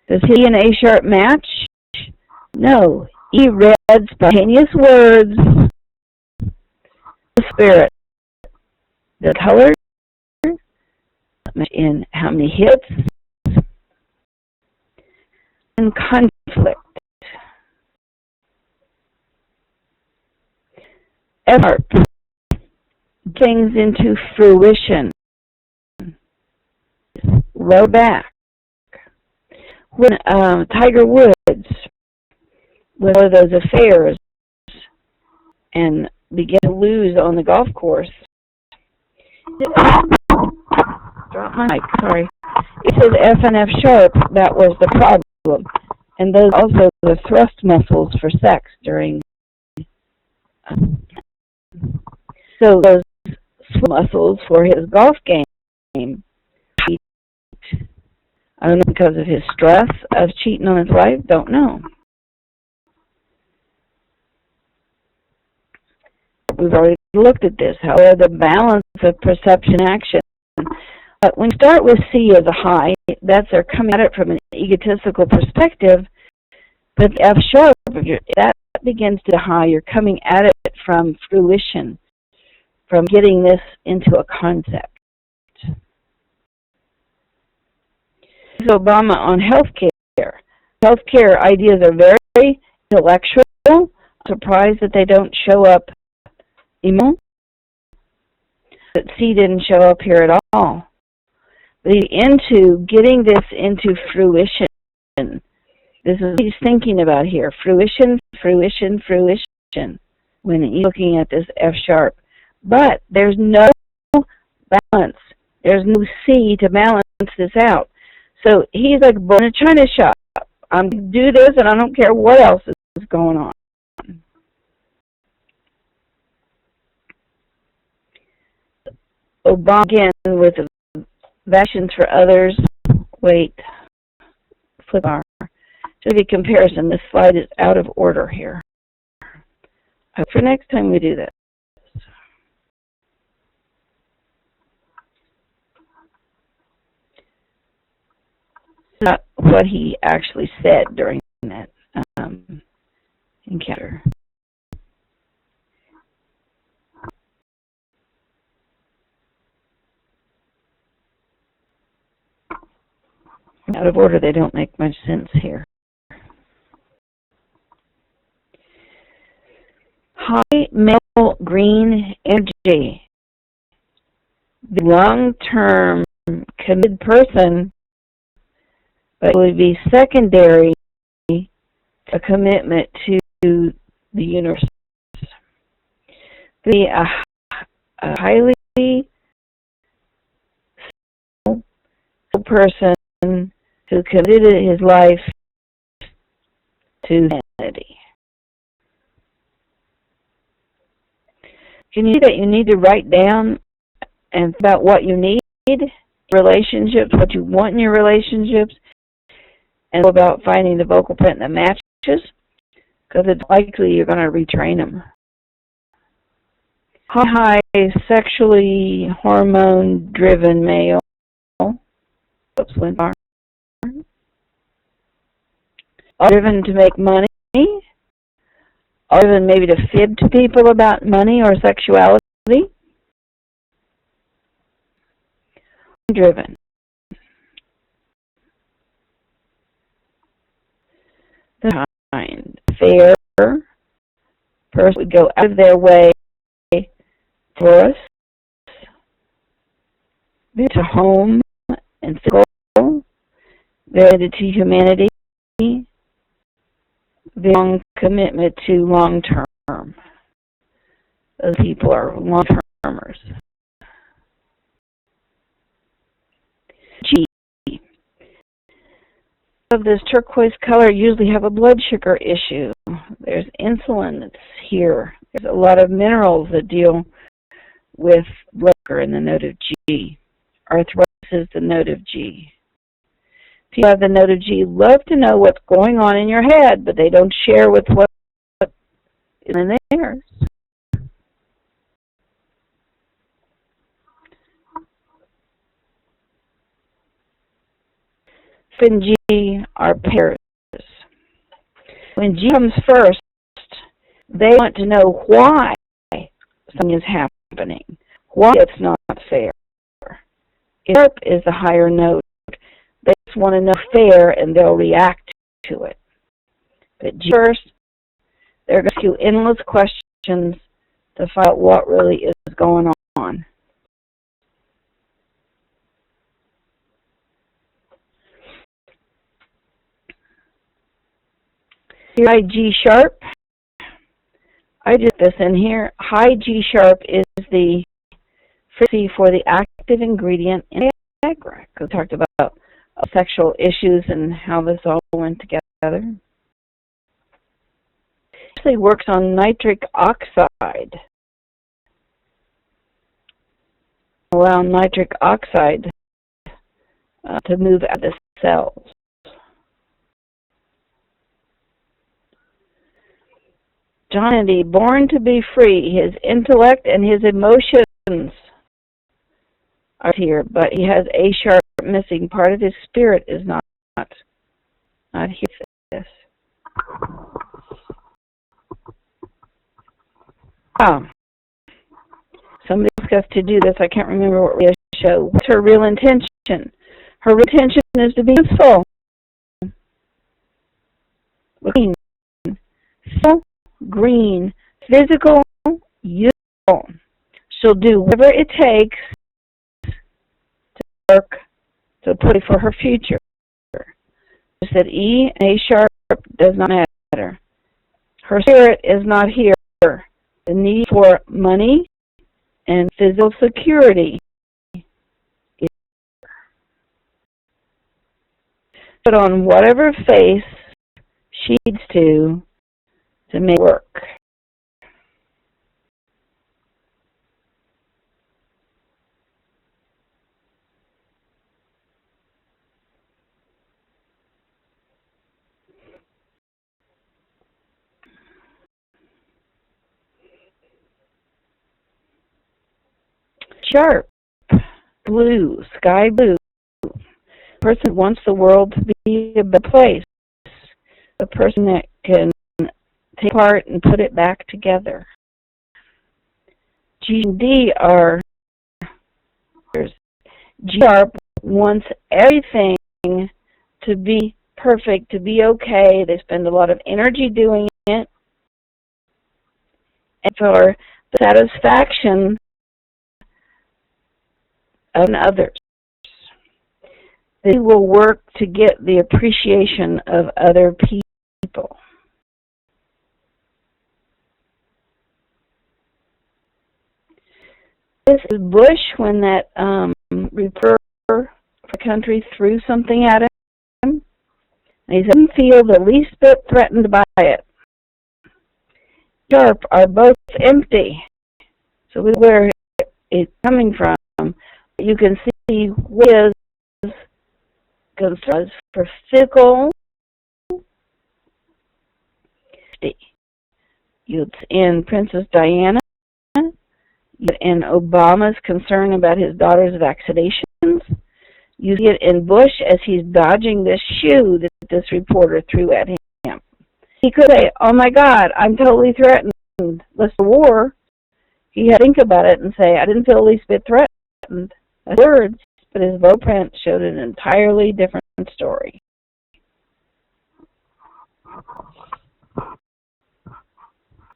Does he and A sharp match? No. He read spontaneous words, the spirit, the color, in how many hits, and conflict. F sharp, things into fruition. Low back. When Tiger Woods, with one of those affairs, and began to lose on the golf course. Drop my mic, sorry. It says F and F sharp, that was the problem. And those also the thrust muscles for sex during. So those muscles for his golf game. I don't know, because of his stress of cheating on his wife, don't know. We've already looked at this. However, the balance of perception and action. But when you start with C as a high, that's they're coming at it from an egotistical perspective. But F sharp, that begins to high, you're coming at it from fruition, from getting this into a concept. Obama on healthcare. Healthcare ideas are very intellectual. I'm surprised that they don't show up emotional. But C didn't show up here at all. But he's into getting this into fruition. This is what he's thinking about here. Fruition, fruition, fruition. When he's looking at this F sharp. But there's no balance. There's no C to balance this out. So he's like born in a china shop. I'm going to do this and I don't care what else is going on. Obama again with vaccines for others. Wait. Flip our. Just a comparison. This slide is out of order here. For next time we do this. Not what he actually said during that encounter. Out of order, they don't make much sense here. High male green energy. The long-term committed person, but it would be secondary to a commitment to the universe. Be a highly person who committed his life to humanity. Can you see that you need to write down and about what you need in relationships, what you want in your relationships, and about finding the vocal print that matches, because it's likely you're going to retrain them. High, sexually hormone-driven male. Oops, went far. Are driven to make money? Are driven maybe to fib to people about money or sexuality? Driven. The kind, fair person would go out of their way for us, to home and physical, related to humanity, long commitment to long term. Those people are long termers. G. Of this turquoise color usually have a blood sugar issue. There's insulin that's here. There's a lot of minerals that deal with blood sugar in the note of G. Arthritis is the note of G. People have the note of G love to know what's going on in your head, but they don't share with what is in theirs. And G are pairs. When G comes first, they want to know why something is happening, why it's not fair. If sharp is the higher note, they just want to know fair and they'll react to it. But G first, they're going to ask you endless questions to find out what really is going on. High G sharp. I did this in here. High G sharp is the frequency for the active ingredient in Viagra. We talked about sexual issues and how this all went together. It actually works on nitric oxide. Allow nitric oxide to move out of the cells. Johnny, born to be free, his intellect and his emotions are here, but he has a sharp missing. Part of his spirit is not here for this. Somebody asked us to do this. I can't remember what we show. What's her real intention? Her real intention is to be useful. Green. So green. Physical, useful. She'll do whatever it takes to work to put it for her future. Just that E and A sharp does not matter. Her spirit is not here. The need for money and physical security is here. Put on whatever face she needs to make it work. Sharp, blue, sky blue. The person wants the world to be a better place. The person that can take part and put it back together. G and D are G sharp wants everything to be perfect, to be okay. They spend a lot of energy doing it. And for the satisfaction of others. They will work to get the appreciation of other people. This is Bush when that reporter for country threw something at him. And he didn't feel the least bit threatened by it. Sharp are both empty. So where it's coming from. You can see where his concern for physical safety. It's in Princess Diana. In Obama's concern about his daughter's vaccinations. You see it in Bush as he's dodging this shoe that this reporter threw at him. he could say, oh my God, I'm totally threatened. Let's the war. He had to think about it and say, I didn't feel the least bit threatened. That's words, but his vote print showed an entirely different story.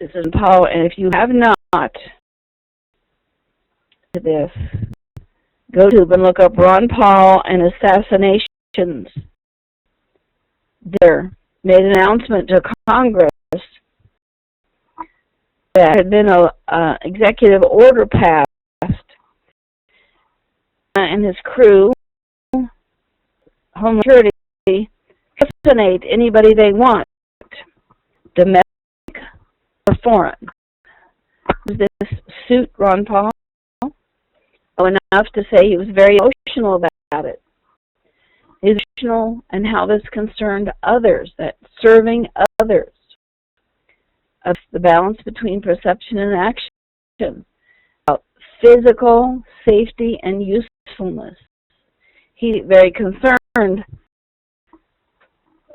This is Paul, and if you have not this, go to and look up Ron Paul and assassinations. There made an announcement to Congress that had been an executive order passed, and his crew, Homeland Security, assassinate anybody they want, domestic or foreign. This suit Ron Paul enough to say he was very emotional about it. He was emotional and how this concerned others, that serving others, of the balance between perception and action, about physical safety and usefulness. He very concerned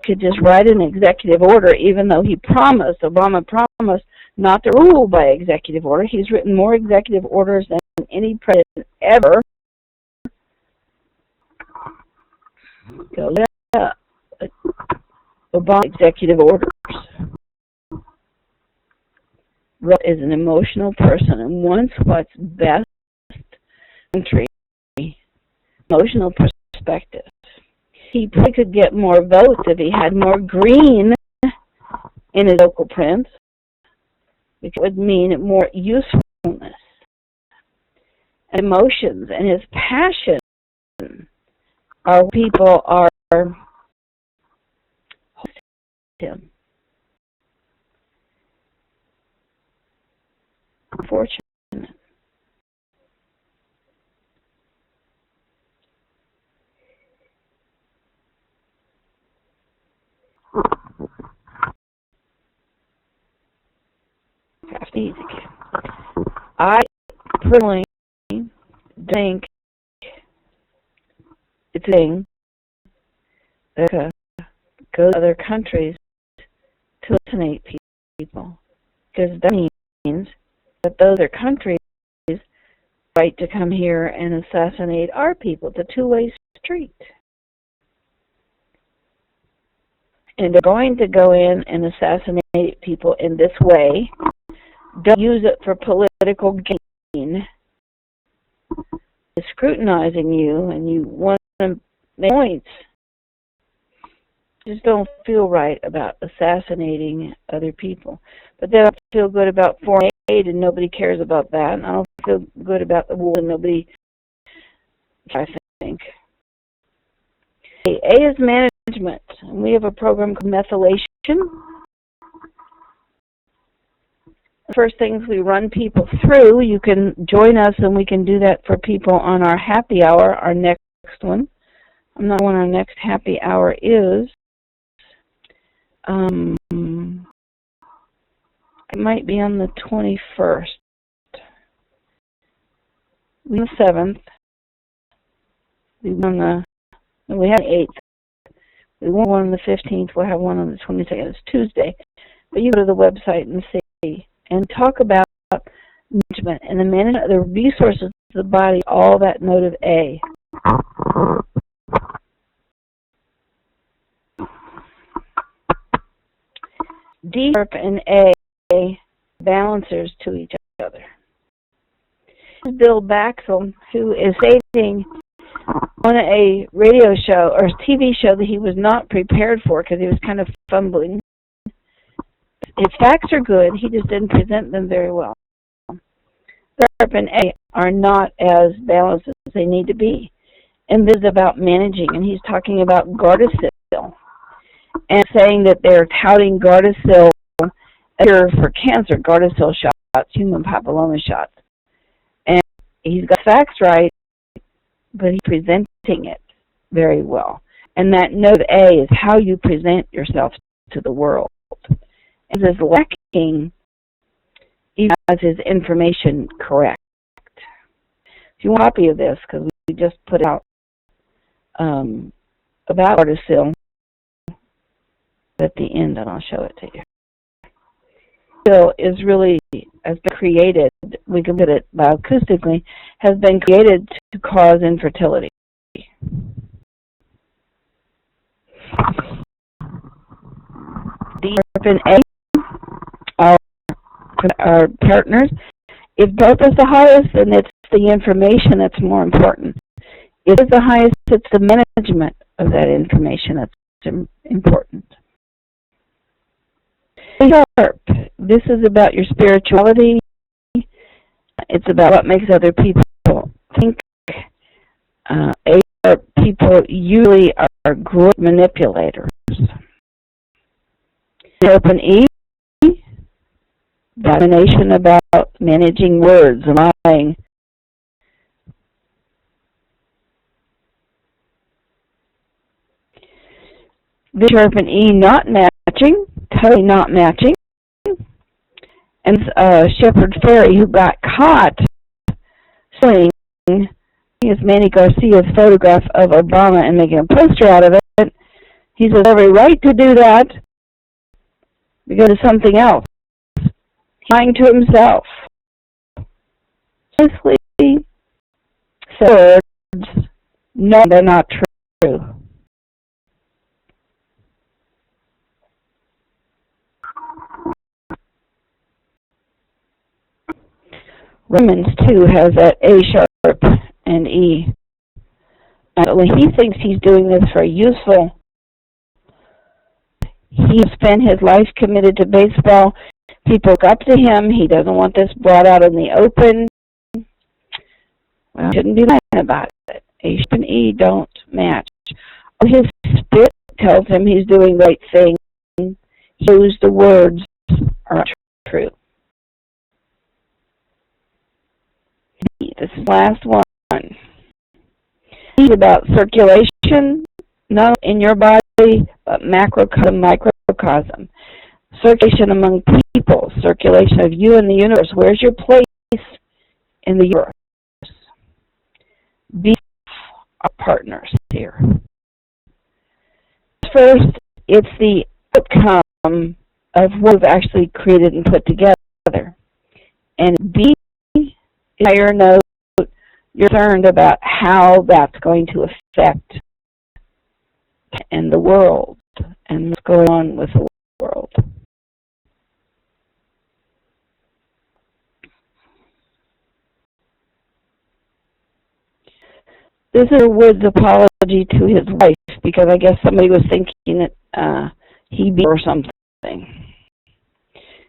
could just write an executive order, even though Obama promised not to rule by executive order. He's written more executive orders than any president ever. Go look up Obama executive orders. Rob is an emotional person and wants what's best country, emotional perspective. He probably could get more votes if he had more green in his local prints, which would mean more usefulness and emotions, and his passion. Our people are him. Unfortunate. I personally think it's a thing that goes to other countries to assassinate people, because that means that those other countries right to come here and assassinate our people. It's a two-way street. And they're going to go in and assassinate people in this way. Don't use it for political gain. They're scrutinizing you, and you want to make points. Just don't feel right about assassinating other people. But then I feel good about foreign aid, and nobody cares about that. And I don't feel good about the war, and nobody, I think. A is management, and we have a program called methylation. The first things we run people through, you can join us, and we can do that for people on our happy hour, our next one. I'm not sure when our next happy hour is. It might be on the 21st. We have the 7th. We have the 8th. We want one on the 15th. We'll have one on the 22nd. It's Tuesday. But you go to the website and see and talk about management and the management of the resources of the body, all that note of A. D and A balancers to each other. Bill Baxel, who is stating on a radio show or TV show that he was not prepared for because he was kind of fumbling. His facts are good, he just didn't present them very well. Sharp and A are not as balanced as they need to be. And this is about managing, and he's talking about Gardasil and saying that they're touting Gardasil for cancer, Gardasil shots, human papilloma shots. And he's got facts right, but he's presenting it very well. And that note A is how you present yourself to the world. And is lacking, he has his information correct. If you want a copy of this, because we just put out about Gardasil at the end, and I'll show it to you. feel is really, has been created, we can put it bioacoustically, has been created to cause infertility. The A, our partners, if both is the highest, then it's the information that's more important. If it's the highest, it's the management of that information that's important. Sharp. This is about your spirituality. It's about what makes other people think. A-sharp people usually are great manipulators. Sharp and E, domination about managing words, lying. The sharp and E not matching, totally not matching. And Shepherd Fairy, who got caught showing Manny Garcia's photograph of Obama and making a poster out of it, he has every right to do that because of something else. Lying to himself. Honestly, words, no, they're not true. Romans 2 has that A sharp and E. He thinks he's doing this for useful. He spent his life committed to baseball. People look up to him. He doesn't want this brought out in the open. Well, he shouldn't be lying about it. A sharp and E don't match. His spirit tells him he's doing the right thing. He knows the words are not true. This is the last one. It's about circulation, not in your body, but macrocosm, microcosm. Circulation among people, circulation of you in the universe. Where's your place in the universe? Be our partners here. First, it's the outcome of what we've actually created and put together. And B, higher note, you're concerned about how that's going to affect and the world and what's going on with the world. This is Wood's apology to his wife because I guess somebody was thinking that he beat her or something.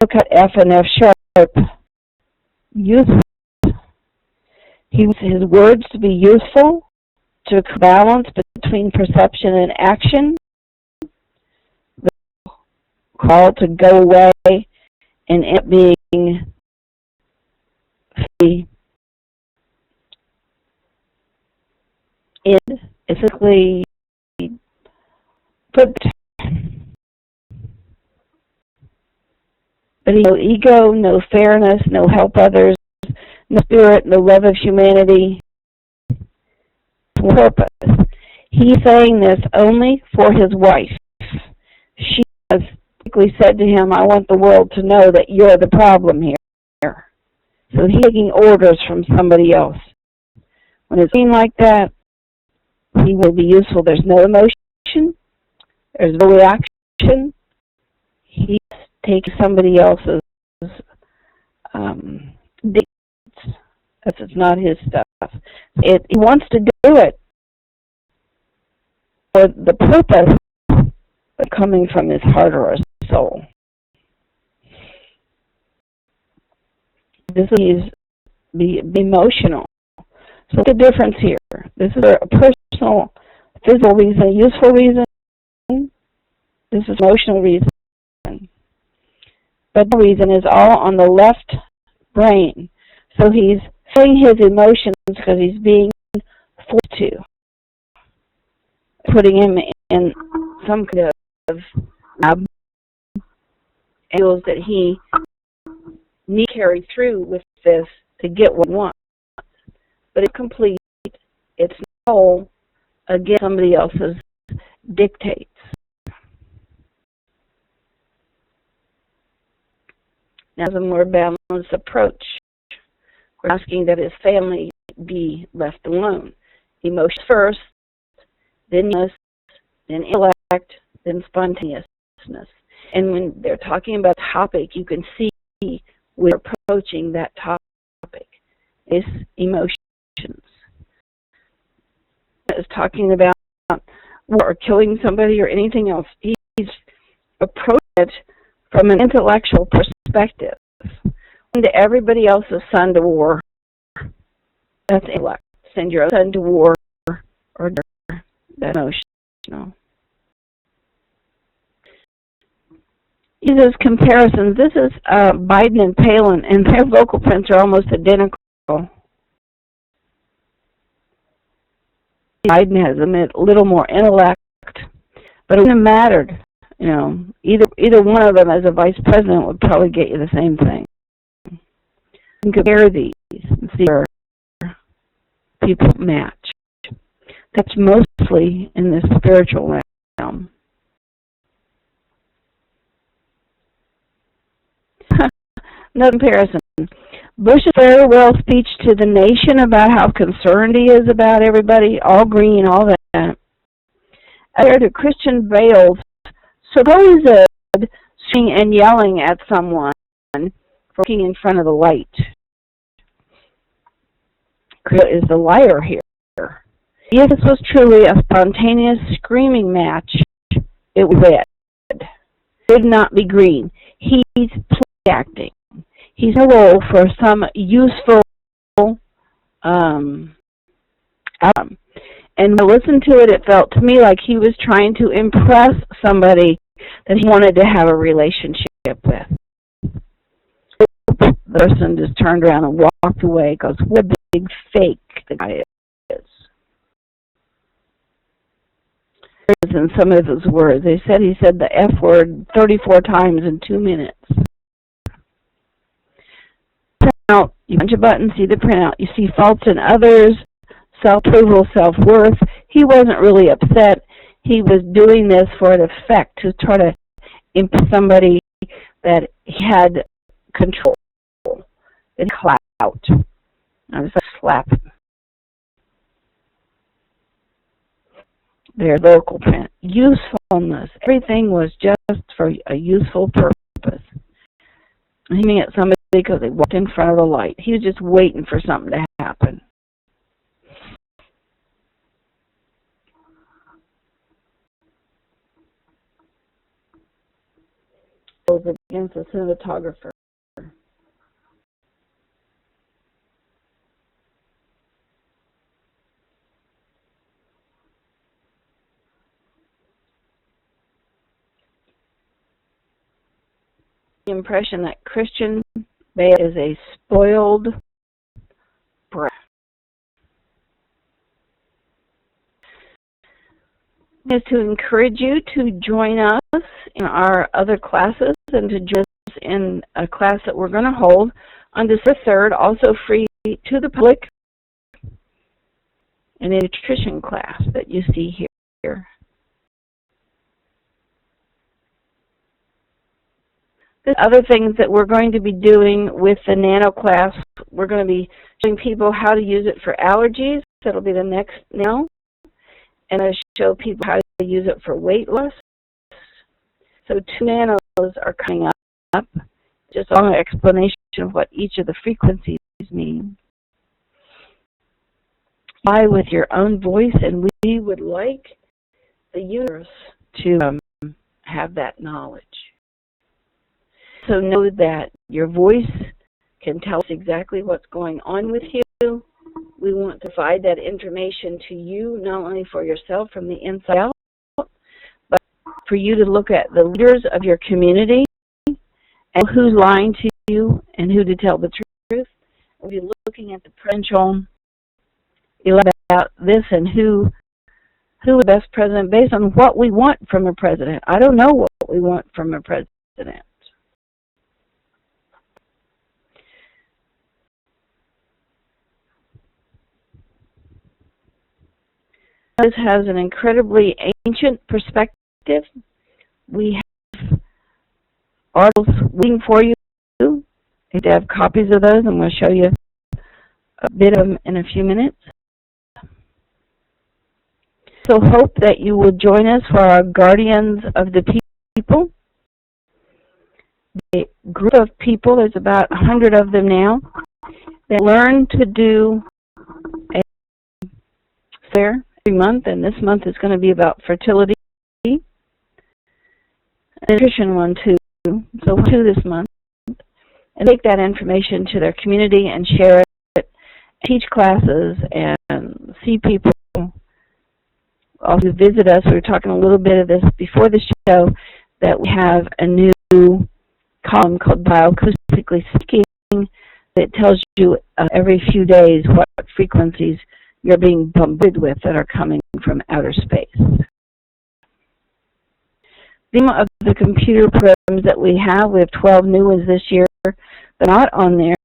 Look at F and F sharp. Useful. He wants his words to be useful, to balance between perception and action. The call to go away and it being free. It physically put, but no ego, no fairness, no help others, no spirit, no love of humanity, purpose. He's saying this only for his wife. She has basically said to him, I want the world to know that you're the problem here. So he's taking orders from somebody else. When it's seen like that, he will be useful. There's no emotion. There's no reaction. He's taking somebody else's it's not his stuff. He wants to do it for the purpose of coming from his heart or his soul. This is be emotional. So what's the difference here? This is a personal, physical reason, a useful reason. This is emotional reason. But the reason is all on the left brain. So he's feeling his emotions because he's being forced to. Putting him in some kind of lab feels that he needs to carry through with this to get what he wants. But it's complete. It's not whole against somebody else's dictates. Now, a more balanced approach. We're asking that his family be left alone. Emotion first, then intellect, then spontaneousness. And when they're talking about topic, you can see we're approaching that topic. It's emotions. Is talking about war or killing somebody or anything else. He's approaching it from an intellectual perspective. Send everybody else's son to war. That's intellect. Send your son to war, or that's emotional. Uses comparisons. This is Biden and Palin, and their vocal prints are almost identical. Biden has a little more intellect, but it wouldn't have mattered. You know, either one of them as a vice president would probably get you the same thing. You can compare these and see where people match. That's mostly in the spiritual realm. No comparison. Bush's farewell speech to the nation about how concerned he is about everybody, all green, all that. Compared to Christian Bale's supposed singing and yelling at someone for walking in front of the light. Is the liar here. If this was truly a spontaneous screaming match, it was red. It would not be green. He's play acting. He's a role for some useful outcome. And when I listened to it, it felt to me like he was trying to impress somebody that he wanted to have a relationship with. The person just turned around and walked away because what a big fake the guy is. In some of his words, he said the F word 34 times in 2 minutes. Printout, you punch a button, see the printout. You see faults in others, self-approval, self-worth. He wasn't really upset. He was doing this for an effect to try to impress somebody that he had control. It's clout. I was like slapping. Their vocal print. Usefulness. Everything was just for a useful purpose. Aiming at somebody because they walked in front of the light. He was just waiting for something to happen. Against a cinematographer. The impression that Christian Bale is a spoiled brat. Is to encourage you to join us in our other classes and to join us in a class that we're going to hold on December 3rd, also free to the public, in a nutrition class that you see here. There's other things that we're going to be doing with the nano class. We're going to be showing people how to use it for allergies. That'll be the next nano. And I'll show people how to use it for weight loss. So 2 nanos are coming up. Just a long explanation of what each of the frequencies mean. Fly with your own voice, and we would like the universe to have that knowledge. So know that your voice can tell us exactly what's going on with you. We want to provide that information to you, not only for yourself from the inside out, but for you to look at the leaders of your community and who's lying to you and who to tell the truth. We'll be looking at the presidential election about this and who is the best president based on what we want from a president. I don't know what we want from a president. This has an incredibly ancient perspective. We have articles waiting for you I have copies of those. I'm going to show you a bit of them in a few minutes. So hope that you will join us for our Guardians of the People. A group of people, there's about 100 of them now, that learn to do a fair every month, and this month is going to be about fertility. A nutrition one too, so 2 this month. And take that information to their community and share it, teach classes, and see people also visit us. We were talking a little bit of this before the show, that we have a new column called Bioacoustically Speaking that tells you every few days what frequencies you're being bombarded with that are coming from outer space. The name of the computer programs that we have 12 new ones this year. They're not on there.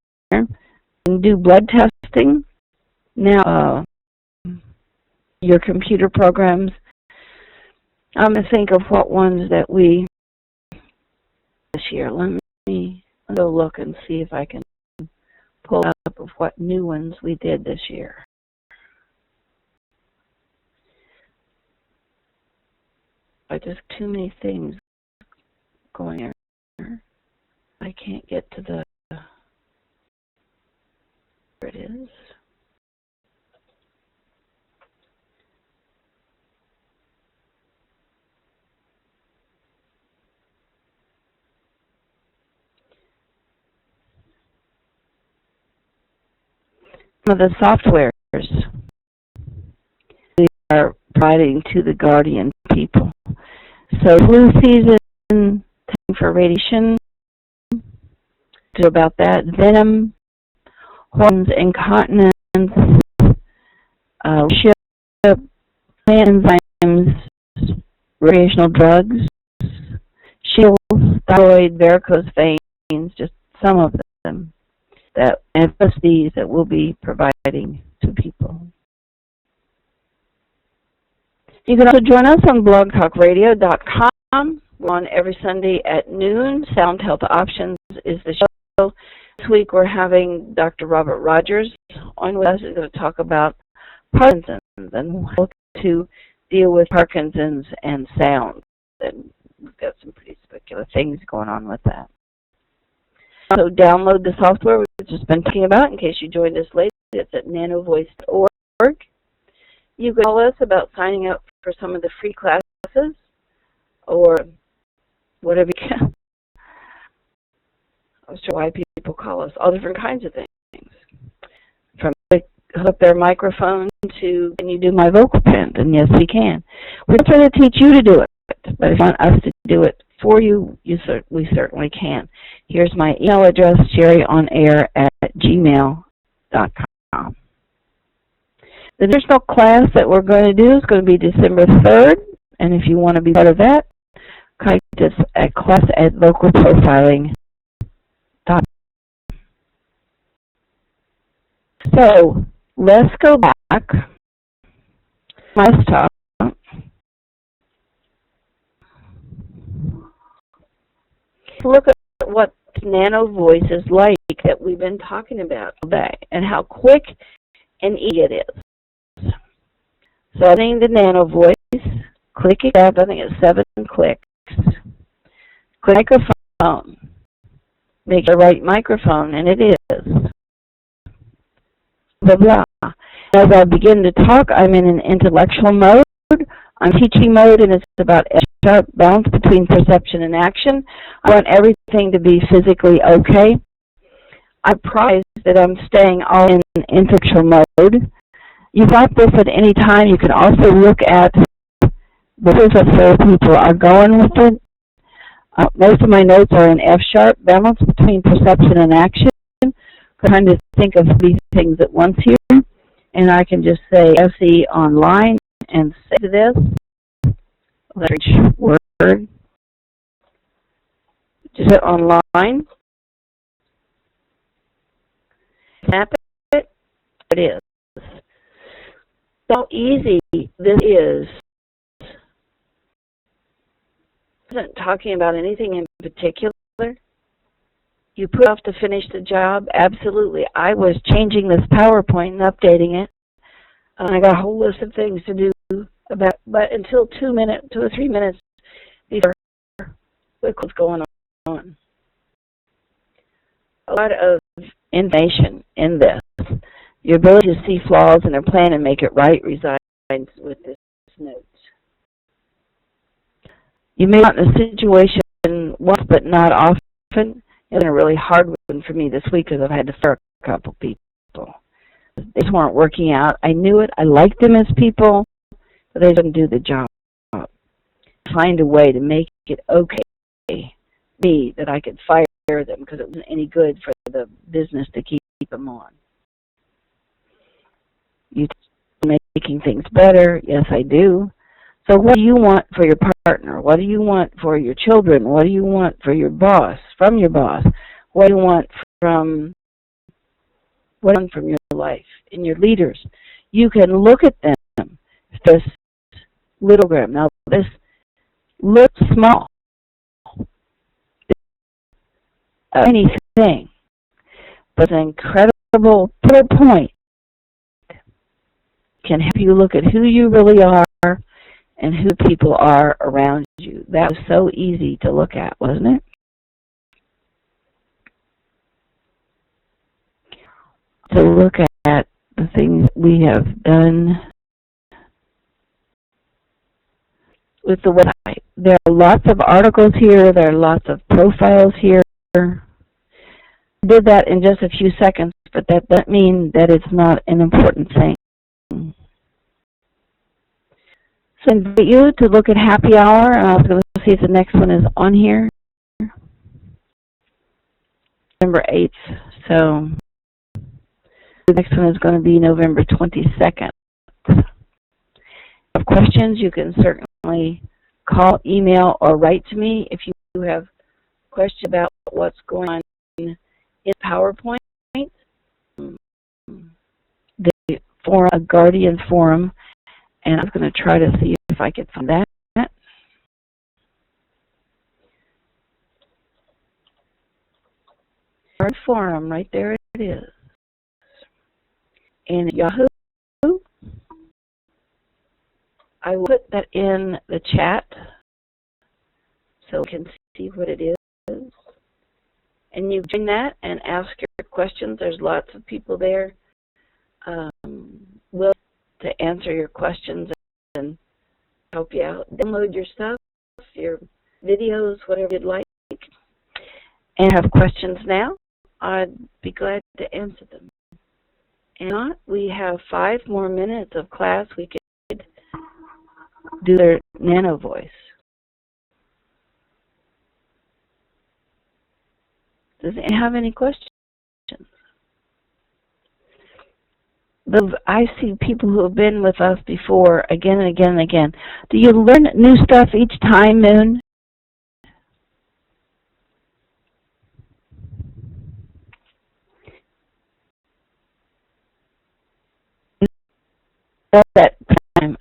And do blood testing. Now, your computer programs, I'm going to think of what ones that we this year. Let me go look and see if I can pull up of what new ones we did this year. Just too many things going here. I can't get to the, there it is. Some of the softwares we are providing to the Guardian people. So flu season, time for radiation, about that, venom, hormones, incontinence, plant enzymes, recreational drugs, shingles, thyroid, varicose veins, just some of them, that FSDs that we'll be providing to people. You can also join us on blogtalkradio.com. We're on every Sunday at noon. Sound Health Options is the show. This week we're having Dr. Robert Rogers on with us. He's going to talk about Parkinson's and how to deal with Parkinson's and sound. And we've got some pretty spectacular things going on with that. So download the software we've just been talking about in case you joined us late. It's at nanovoice.org. You can call us about signing up for some of the free classes or whatever you can. I was sure why people call us. All different kinds of things. From hook up their microphone to, can you do my vocal print? And yes, we can. We're not trying to teach you to do it, but if you want us to do it for you, we certainly can. Here's my email address, sherryonair@gmail.com. The additional class that we're going to do is going to be December 3rd, and if you want to be part of that, contact us at class@vocalprofiling.com. So, let's go back. Let's talk. Look at what nanoVoice is like that we've been talking about today, and how quick and easy it is. So I think the nanoVoice, click it up, I think it's 7 clicks. Click microphone. Make the right microphone, and it is. Blah, blah. As I begin to talk, I'm in an intellectual mode. I'm teaching mode, and it's about a sharp balance between perception and action. I want everything to be physically okay. I prize that I'm staying all in intellectual mode. You got this at any time. You can also look at where people are going with it. Most of my notes are in F-sharp, balance between perception and action. I'm trying to think of these things at once here. And I can just say SE online and save this. Let's reach Word. Just hit online. Tap it. It is. So easy this is. Isn't talking about anything in particular. You put off to finish the job? Absolutely. I was changing this PowerPoint and updating it. I got a whole list of things to do, but until 2 or 3 minutes before, look what's going on. A lot of information in this. Your ability to see flaws in their plan and make it right resides with this note. You may not in a situation once, but not often. It's been a really hard one for me this week because I've had to fire a couple people. They just weren't working out. I knew it. I liked them as people, but they didn't do the job. Find a way to make it okay, me, that I could fire them because it wasn't any good for the business to keep them on. You making things better? Yes, I do. So what do you want for your partner? What do you want for your children? What do you want for your boss, from your boss? What do you want from your life and your leaders? You can look at them, this little gram. Now, this looks small, anything, but an incredible point can help you look at who you really are and who people are around you. That was so easy to look at, wasn't it? To look at the things we have done with the website. There are lots of articles here. There are lots of profiles here. I did that in just a few seconds, but that doesn't mean that it's not an important thing. So I invite you to look at happy hour, and I was going to see if the next one is on here. November 8th. So the next one is going to be November 22nd. If you have questions, you can certainly call, email, or write to me if you have questions about what's going on in PowerPoint. The forum, a Guardian forum, and I'm going to try to see if I can find that. Our forum, right there it is. In Yahoo, I will put that in the chat so we can see what it is. And you join that and ask your questions. There's lots of people there willing to answer your questions and help you out. Download your stuff, your videos, whatever you'd like, and have questions now. I'd be glad to answer them. And not, we have 5 more minutes of class. We could do their nanoVoice. Does anyone have any questions? I see people who have been with us before again and again and again. Do you learn new stuff each time, Moon? At that time,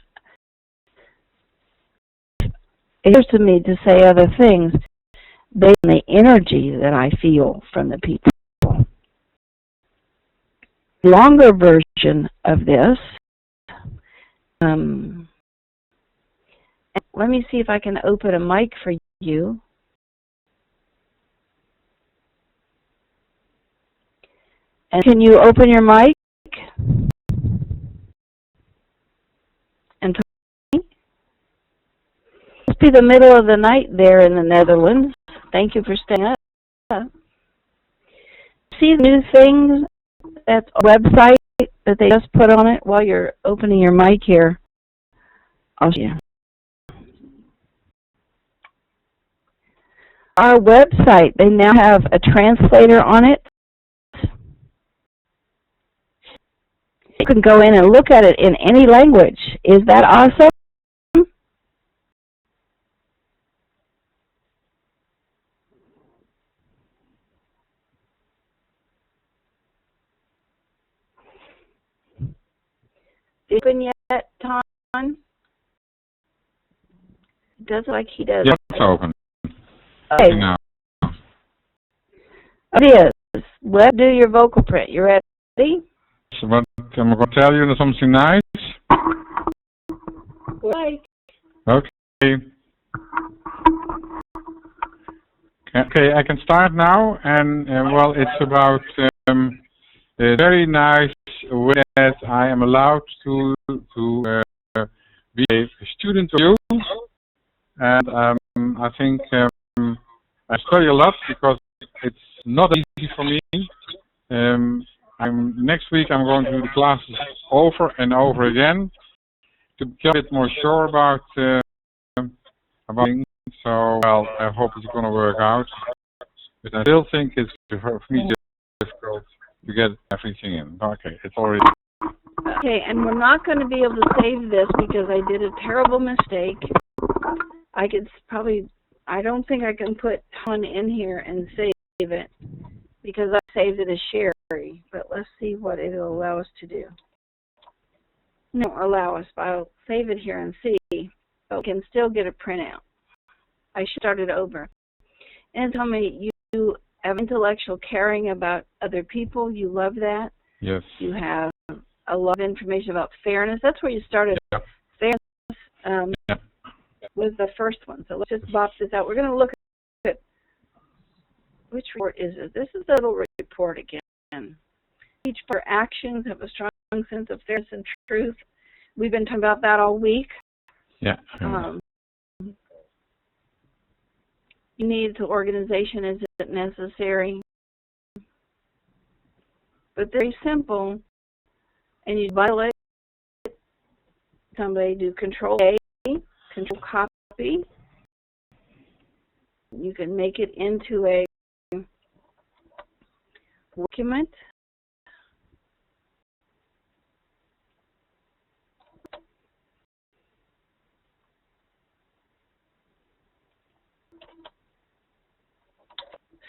it occurs to me to say other things based on the energy that I feel from the people. Longer version of this. Let me see if I can open a mic for you. And can you open your mic? And talk to me? Must be the middle of the night there in the Netherlands. Thank you for staying up. See the new things? That's a website that they just put on it while you're opening your mic here. I'll show you. Our website, they now have a translator on it. You can go in and look at it in any language. Is that awesome? Open yet, Ton? Does it like he does. Yes, it's open. Okay. Now. It is. Let's do your vocal print. You ready? So what I'm going to tell you something nice. Like. Okay. Okay, I can start now, and well, it's about a very nice way that I am allowed to be a student of you, and I think I study a lot because it's not easy for me. Next week I'm going to do the classes over and over again to get a bit more sure about things. So, well, I hope it's going to work out. But I still think it's for me difficult to get everything in. Okay, it's already. Okay, and we're not going to be able to save this because I did a terrible mistake. I don't think I can put one in here and save it because I saved it as Sherry. But let's see what it'll allow us to do. It won't allow us, but I'll save it here and see. But we can still get a printout. I started over. And tell me, you have intellectual caring about other people. You love that. Yes. You have a lot of information about fairness. That's where you started. Yeah. Fairness was the first one. So let's just bop this out. We're going to look at which report is it. This is the little report again. Each of our actions have a strong sense of fairness and truth. We've been talking about that all week. Yeah. You need the organization, is it necessary? But they're very simple, and you violate somebody do Control A, Control Copy. You can make it into a document.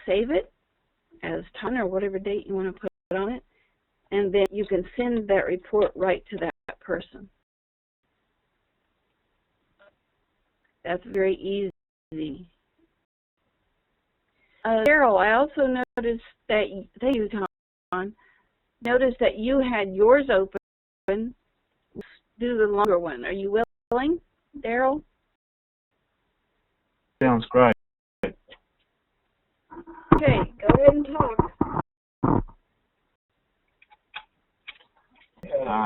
Save it as ton or whatever date you want to put on it, and then you can send that report right to that person. That's very easy. Carol, I also noticed that, thank you, Tom, noticed that you had yours open. Let's do the longer one. Are you willing, Daryl? Sounds great. Okay, go ahead and talk.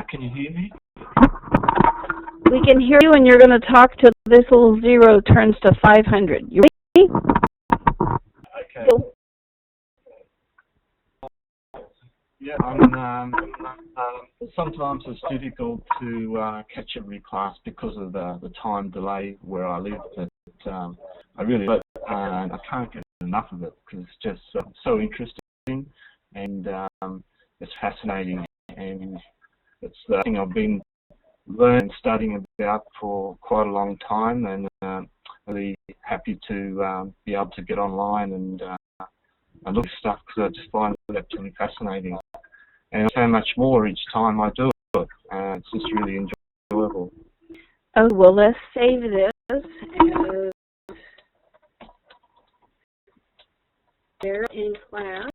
Can you hear me? We can hear you, and you're going to talk till this little 0 turns to 500. You ready? Okay. Go. Yeah, sometimes it's difficult to catch every class because of the time delay where I live, but I really love it, and I can't get enough of it because it's just so interesting, and it's fascinating, and it's the thing I've been learning and studying about for quite a long time, and I'm really happy to be able to get online and look at stuff because I just find it absolutely fascinating, and so much more each time I do it. It's just really enjoyable. Oh, well, let's save this as there in class.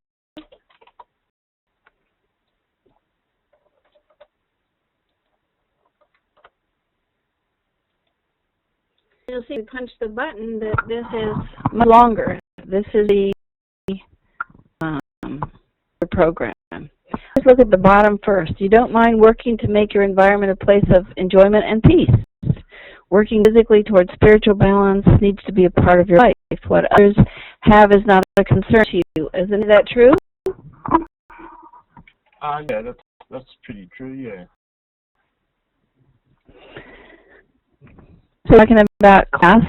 You'll see we punch the button that this is much longer. This is the program. Let's look at the bottom first. You don't mind working to make your environment a place of enjoyment and peace. Working physically towards spiritual balance needs to be a part of your life. What others have is not a concern to you. Isn't that true? Yeah, that's pretty true, yeah. So talking about class,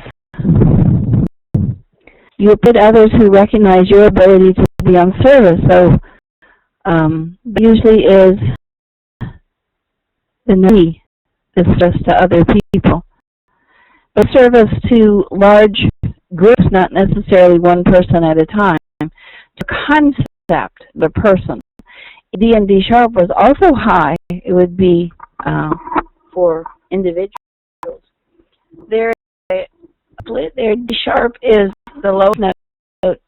you put others who recognize your ability to be on service. So usually is the need is just to other people. But service to large groups, not necessarily one person at a time. To concept, the person. D and D sharp was also high. It would be for individuals. There's a split there. D sharp is the lowest note.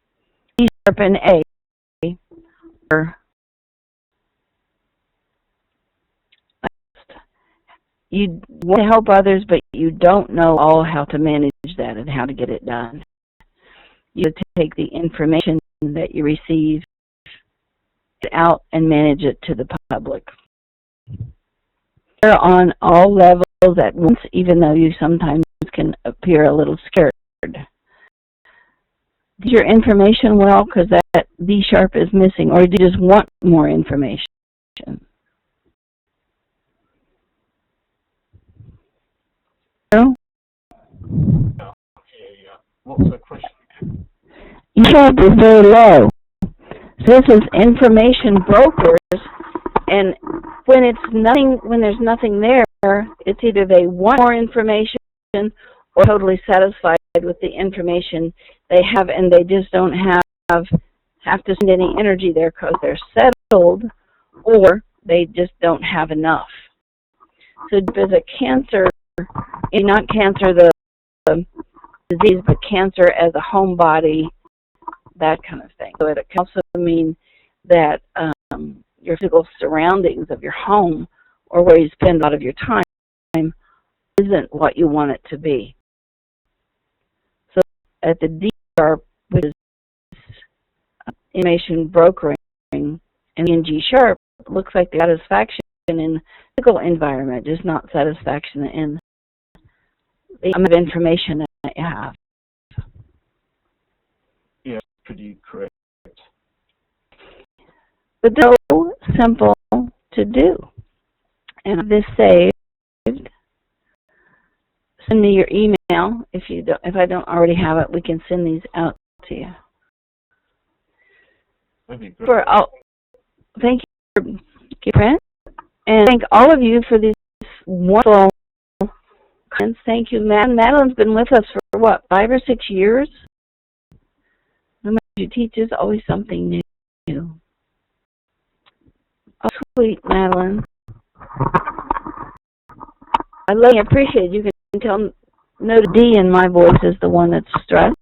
D sharp and A. you want to help others, but you don't know all how to manage that and how to get it done. You have to take the information that you receive out and manage it to the public. They're on all levels at once, even though you sometimes can appear a little scared. Is your information well because that B sharp is missing, or do you just want more information? No? What was the question? B sharp is very low. So this is information brokers, and when there's nothing there, it's either they want more information or totally satisfied with the information they have, and they just don't have to spend any energy there because they're settled, or they just don't have enough. So as a cancer, not cancer the disease, but cancer as a home body, that kind of thing. So it can also mean that your physical surroundings of your home, or where you spend a lot of your time, isn't what you want it to be. So at the D sharp, which is information brokering, and in G sharp, it looks like the satisfaction in the physical environment, just not satisfaction in the amount of information that you have. Yeah, pretty correct. But they're so simple to do. And this saved. Send me your email if I don't already have it. We can send these out to you. That'd be great. Thank you, friend, and thank all of you for these wonderful comments. Thank you, Madeline. Madeline's been with us for what, 5 or 6 years? No matter what you teach is always something new. Oh, sweet Madeline. I love you. I appreciate it. You can tell no to D in my voice is the one that's stressed.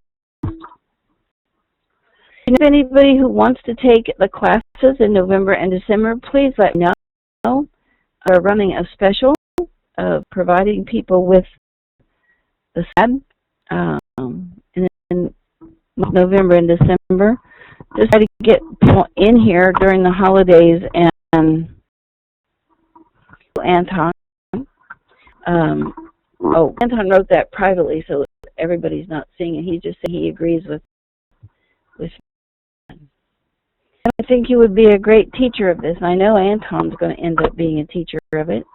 If anybody who wants to take the classes in November and December, please let me know. We're running a special providing people with the SAD in November and December. Just try to get in here during the holidays, and Anton. Anton wrote that privately, so everybody's not seeing it. He just said he agrees with me. I think you would be a great teacher of this, and I know Anton's going to end up being a teacher of it.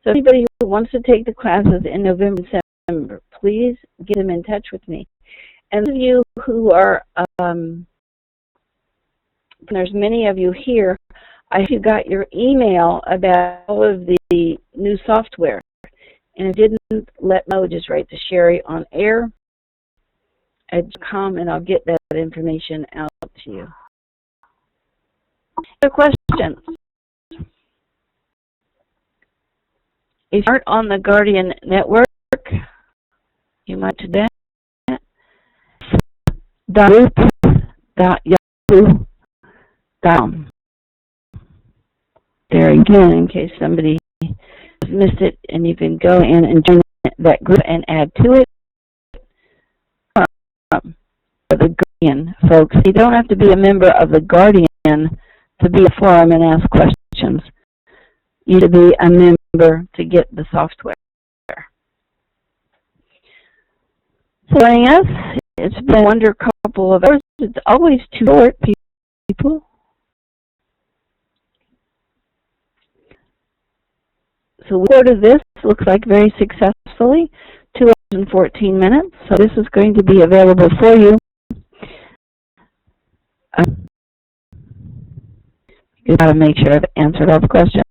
So anybody who wants to take the classes in November and December, please get them in touch with me. And those of you who are, there's many of you here, I hope you got your email about all of the new software. And if you didn't, let me know. Just write to Sherry on air @com, and I'll get that information out to you. Other questions? If you aren't on the Guardian Network, you might do that. .yahoo.com. There again, in case somebody has missed it, and you can go in and join that group and add to it. For the Guardian folks, you don't have to be a member of the Guardian to be a forum and ask questions. You have to be a member to get the software. So joining us, it's been a wonderful couple of hours. It's always too short, people. So we recorded this, looks like very successfully, 2 hours and 14 minutes. So this is going to be available for you. You got to make sure I've answered all the questions.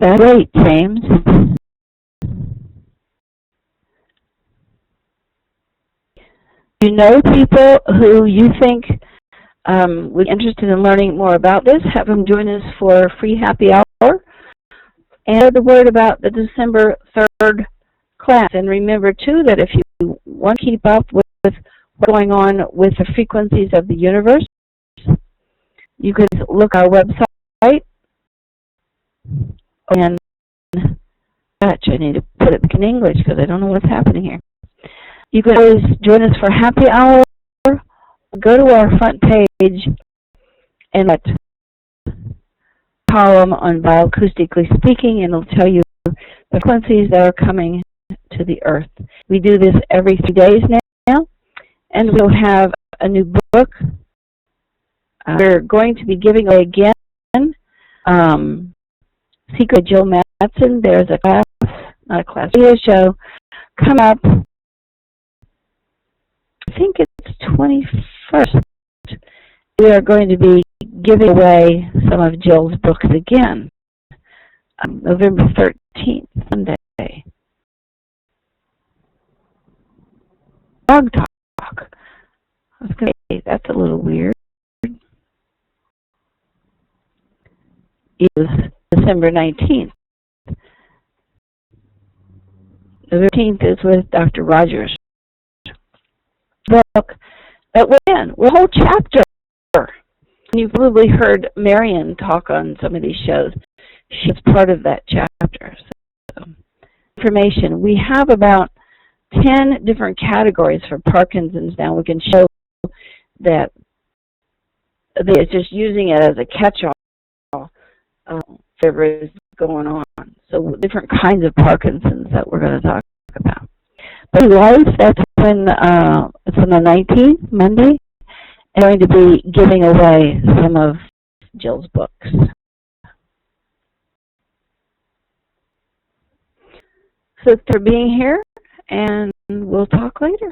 That's great, James. You know people who you think would be interested in learning more about this, have them join us for a free happy hour. And spread the word about the December 3rd class. And remember, too, that if you want to keep up with what's going on with the frequencies of the universe, you could look at our website. And I need to put it in English because I don't know what's happening here. You can always join us for happy hour. Go to our front page and let column on bioacoustically speaking, and it'll tell you the frequencies that are coming to the earth. We do this every 3 days now, and we'll have a new book. We're going to be giving away again Secret Jill Matson. There's a class, not a class, video show come up. I think it's 21st. We are going to be giving away some of Jill's books again. November 13th, Sunday. Dog Talk. I was going to say, that's a little weird. Is December 19th. The 13th is with Dr. Rogers. Book that went in. We're a whole chapter. You've probably heard Marion talk on some of these shows. She's part of that chapter. So, information. We have about 10 different categories for Parkinson's now. We can show that it's just using it as a catch-all. Whatever is going on. So different kinds of Parkinson's that we're going to talk about. But life, that's when it's on the 19th, Monday. I'm going to be giving away some of Jill's books. So thanks for being here, and we'll talk later.